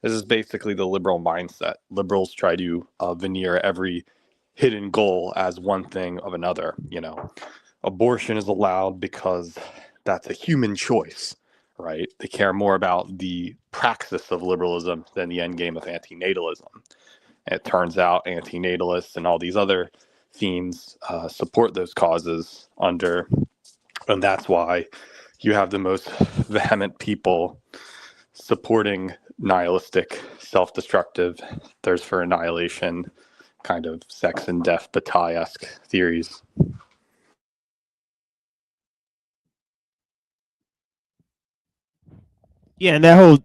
This is basically the liberal mindset. Liberals try to veneer every hidden goal as one thing of another. Abortion is allowed because that's a human choice, right? They care more about the praxis of liberalism than the end game of antinatalism. And it turns out antinatalists and all these other themes support those causes and that's why you have the most vehement people supporting nihilistic, self-destructive, thirst for annihilation, kind of sex and death Bataille-esque theories. Yeah, and that whole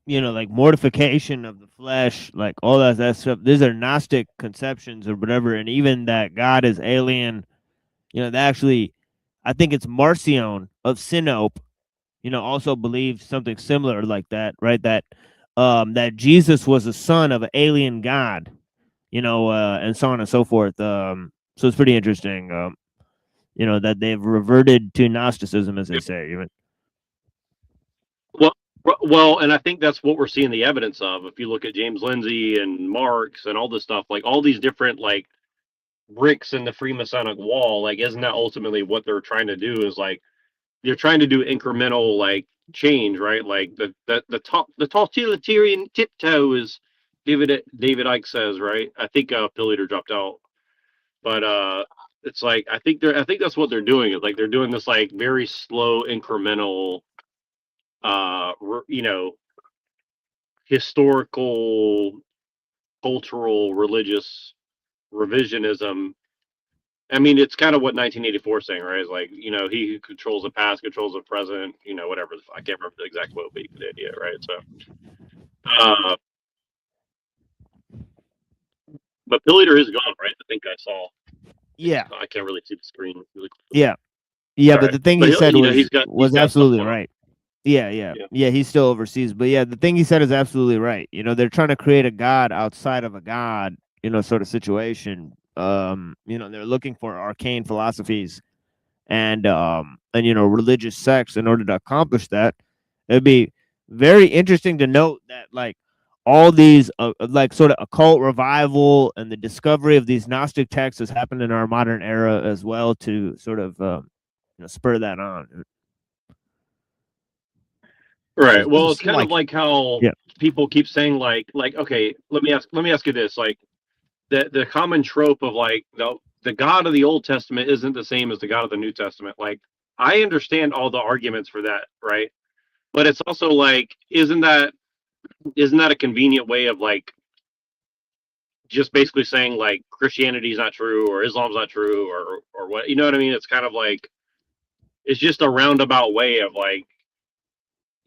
like mortification of the flesh, like all that stuff. These are Gnostic conceptions or whatever, and even that God is alien. That actually, I think it's Marcion of Sinope. Also believes something similar like that, right? That that Jesus was a son of an alien god, and so on and so forth. So it's pretty interesting, that they've reverted to Gnosticism, as they say, even. Well, and I think that's what we're seeing the evidence of. If you look at James Lindsay and Marx and all this stuff, like all these different like bricks in the Freemasonic wall, like isn't that ultimately what they're trying to do? Is like you're trying to do incremental like change, right? Like the totalitarian tiptoe is David Icke says, right? I think Pillator dropped out, but it's like I think that's what they're doing. Is like they're doing this like very slow incremental historical, cultural, religious revisionism. I mean, it's kind of what 1984 is saying, right? It's like, he who controls the past controls the present, whatever. I can't remember the exact quote, but you get the idea, right? So, but Pillator is gone, right? I think I saw. Yeah. I can't really see the screen really quickly. Yeah. But right. The thing he said was absolutely right. Yeah. He's still overseas, but yeah, the thing he said is absolutely right. They're trying to create a god outside of a god, sort of situation. They're looking for arcane philosophies and religious sects in order to accomplish that. It'd be very interesting to note that like all these like sort of occult revival and the discovery of these Gnostic texts has happened in our modern era as well to sort of spur that on. Right. Well, it's kind of like how people keep saying like okay, let me ask you this, like the common trope of like the God of the Old Testament isn't the same as the God of the New Testament. Like I understand all the arguments for that, right? But it's also like isn't that a convenient way of like just basically saying like Christianity is not true or Islam's not true or what, you know what I mean? It's kind of like it's just a roundabout way of like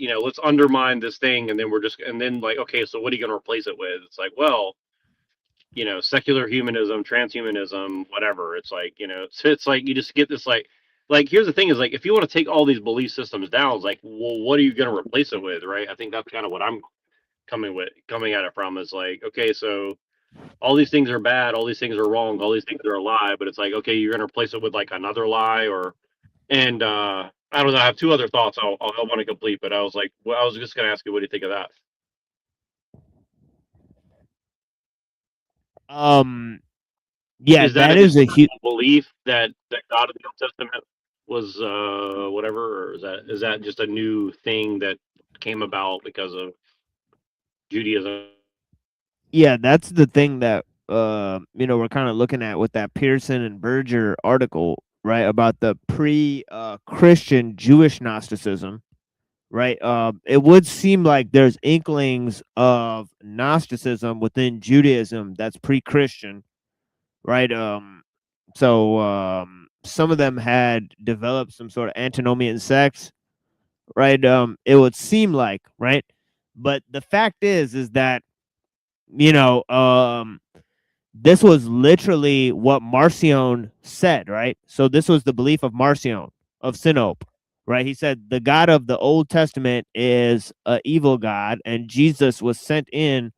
let's undermine this thing, and then like, okay, so what are you going to replace it with? It's like, well, secular humanism, transhumanism, whatever. It's like, it's like you just get this like here's the thing is like if you want to take all these belief systems down, it's like, well, what are you going to replace it with, right? I think that's kind of what I'm coming at it from is like, okay, so all these things are bad, all these things are wrong, all these things are a lie, but it's like, okay, you're going to replace it with like another lie and I don't know. I have two other thoughts I'll want to complete, but I was like, well, I was just going to ask you, what do you think of that? Yeah, that is a huge belief that God of the Old Testament was whatever, or is that just a new thing that came about because of Judaism? Yeah, that's the thing that we're kind of looking at with that Pearson and Berger article, right, about the pre-Christian Jewish Gnosticism, right? It would seem like there's inklings of Gnosticism within Judaism that's pre-Christian, right? So some of them had developed some sort of antinomian sects, right? It would seem like, right? But the fact is that this was literally what Marcion said, right? So this was the belief of Marcion of Sinope, right? He said the God of the Old Testament is an evil God, and Jesus was sent in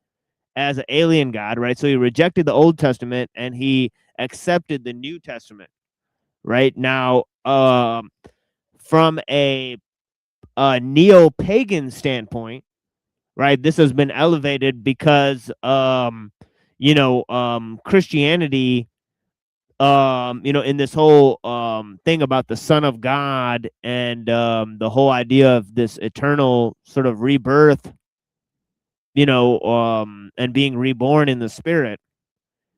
as an alien God, right? So he rejected the Old Testament and he accepted the New Testament, right? Now, from a neo-pagan standpoint, right, this has been elevated because Christianity, in this whole thing about the Son of God and the whole idea of this eternal sort of rebirth, and being reborn in the spirit,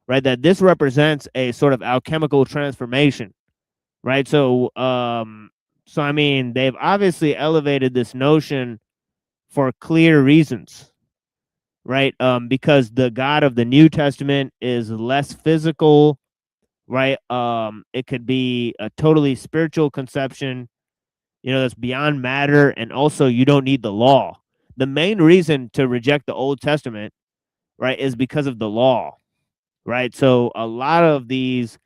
right, that this represents a sort of alchemical transformation, right? So I mean, they've obviously elevated this notion for clear reasons, right? Because the God of the New Testament is less physical, right? It could be a totally spiritual conception, that's beyond matter, and also you don't need the law. The main reason to reject the Old Testament, right, is because of the law, right? So a lot of these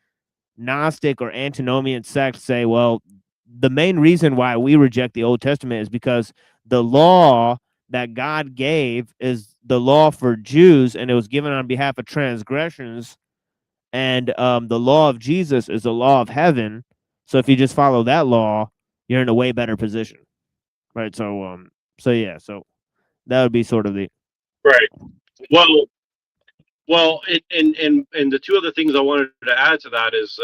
Gnostic or antinomian sects say, well, the main reason why we reject the Old Testament is because the law that God gave is the law for Jews, and it was given on behalf of transgressions. And the law of Jesus is the law of heaven. So if you just follow that law, you're in a way better position, right? So yeah, so that would be sort of the right. Well, and the two other things I wanted to add to that is,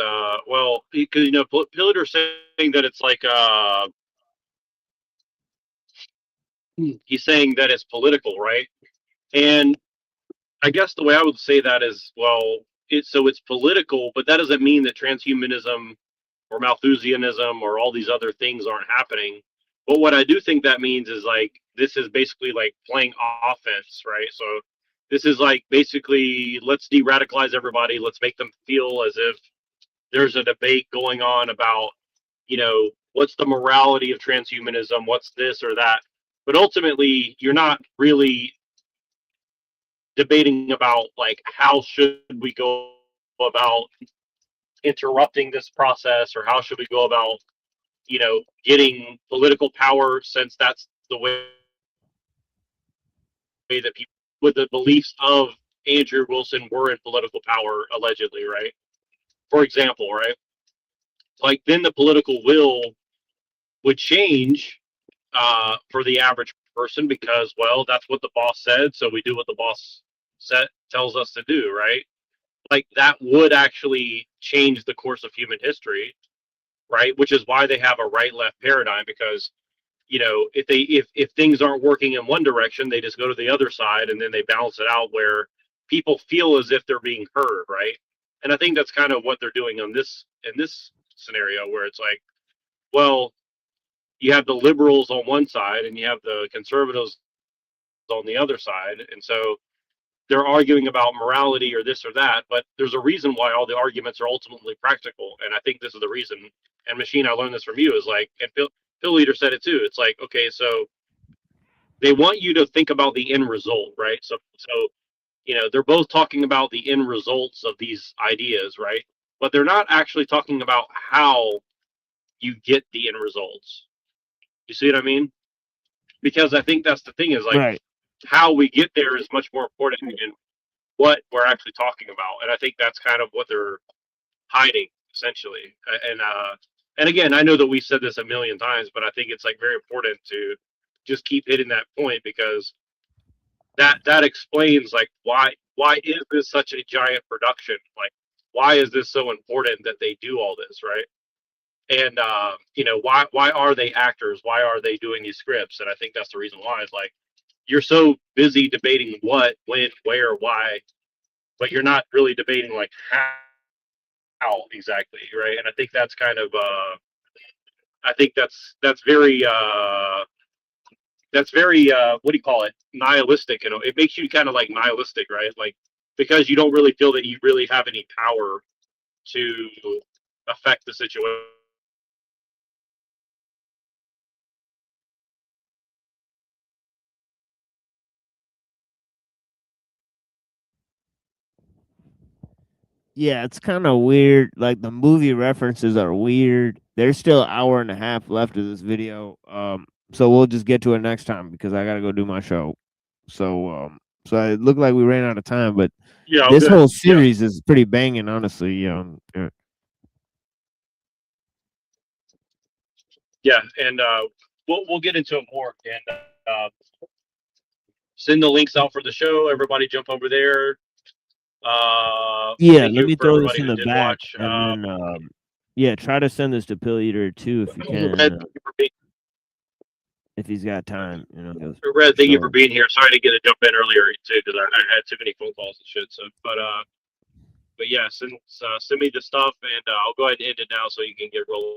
well, because Pillager's saying that it's like he's saying that it's political, right? And I guess the way I would say that is, well, it's political, but that doesn't mean that transhumanism or Malthusianism or all these other things aren't happening. But what I do think that means is like this is basically like playing offense, right? So this is like basically let's de-radicalize everybody, let's make them feel as if there's a debate going on about, what's the morality of transhumanism, what's this or that. But ultimately, you're not really debating about like how should we go about interrupting this process, or how should we go about getting political power, since that's the way that people with the beliefs of Andrew Wilson were in political power, allegedly, right? For example, right? Like then the political will would change for the average person because, well, that's what the boss said, so we do what the boss tells us to do, right? Like that would actually change the course of human history, right? Which is why they have a right-left paradigm, because if things aren't working in one direction, they just go to the other side and then they balance it out where people feel as if they're being heard, right? And I think that's kind of what they're doing in this scenario, where it's like, well, you have the liberals on one side and you have the conservatives on the other side, and so they're arguing about morality or this or that, but there's a reason why all the arguments are ultimately practical, and I think this is the reason. And Machine, I learned this from you, is like, and Pill Leader said it too. It's like, okay, so they want you to think about the end result, right? So they're both talking about the end results of these ideas, right? But they're not actually talking about how you get the end results. You see what I mean? Because I think that's the thing is like Right. how we get there is much more important than what we're actually talking about. And I think that's kind of what they're hiding essentially. And again, I know that we said this a million times, but I think it's like very important to just keep hitting that point because that explains like why is this such a giant production? Like why is this so important that they do all this, right? And why are they actors? Why are they doing these scripts? And I think that's the reason why. It's like you're so busy debating what, when, where, why, but you're not really debating like how exactly, right? And I think that's kind of I think that's very what do you call it, nihilistic. It makes you kind of like nihilistic, right? Like because you don't really feel that you really have any power to affect the situation. Yeah, it's kind of weird. Like the movie references are weird. There's still an hour and a half left of this video. So we'll just get to it next time because I gotta go do my show. So it looked like we ran out of time, but yeah, this whole series is pretty banging, honestly. Yeah. Yeah, and we'll get into it more and send the links out for the show. Everybody jump over there. Yeah, thank let you me for throw this everybody in who the did back, watch. and then yeah, try to send this to Pill Eater too if you Red, can, thank you for being, if he's got time. Red, thank you for So being here. Sorry to get to jump in earlier too because I had too many phone calls and shit. So, but yeah, send me the stuff and I'll go ahead and end it now so you can get rolling.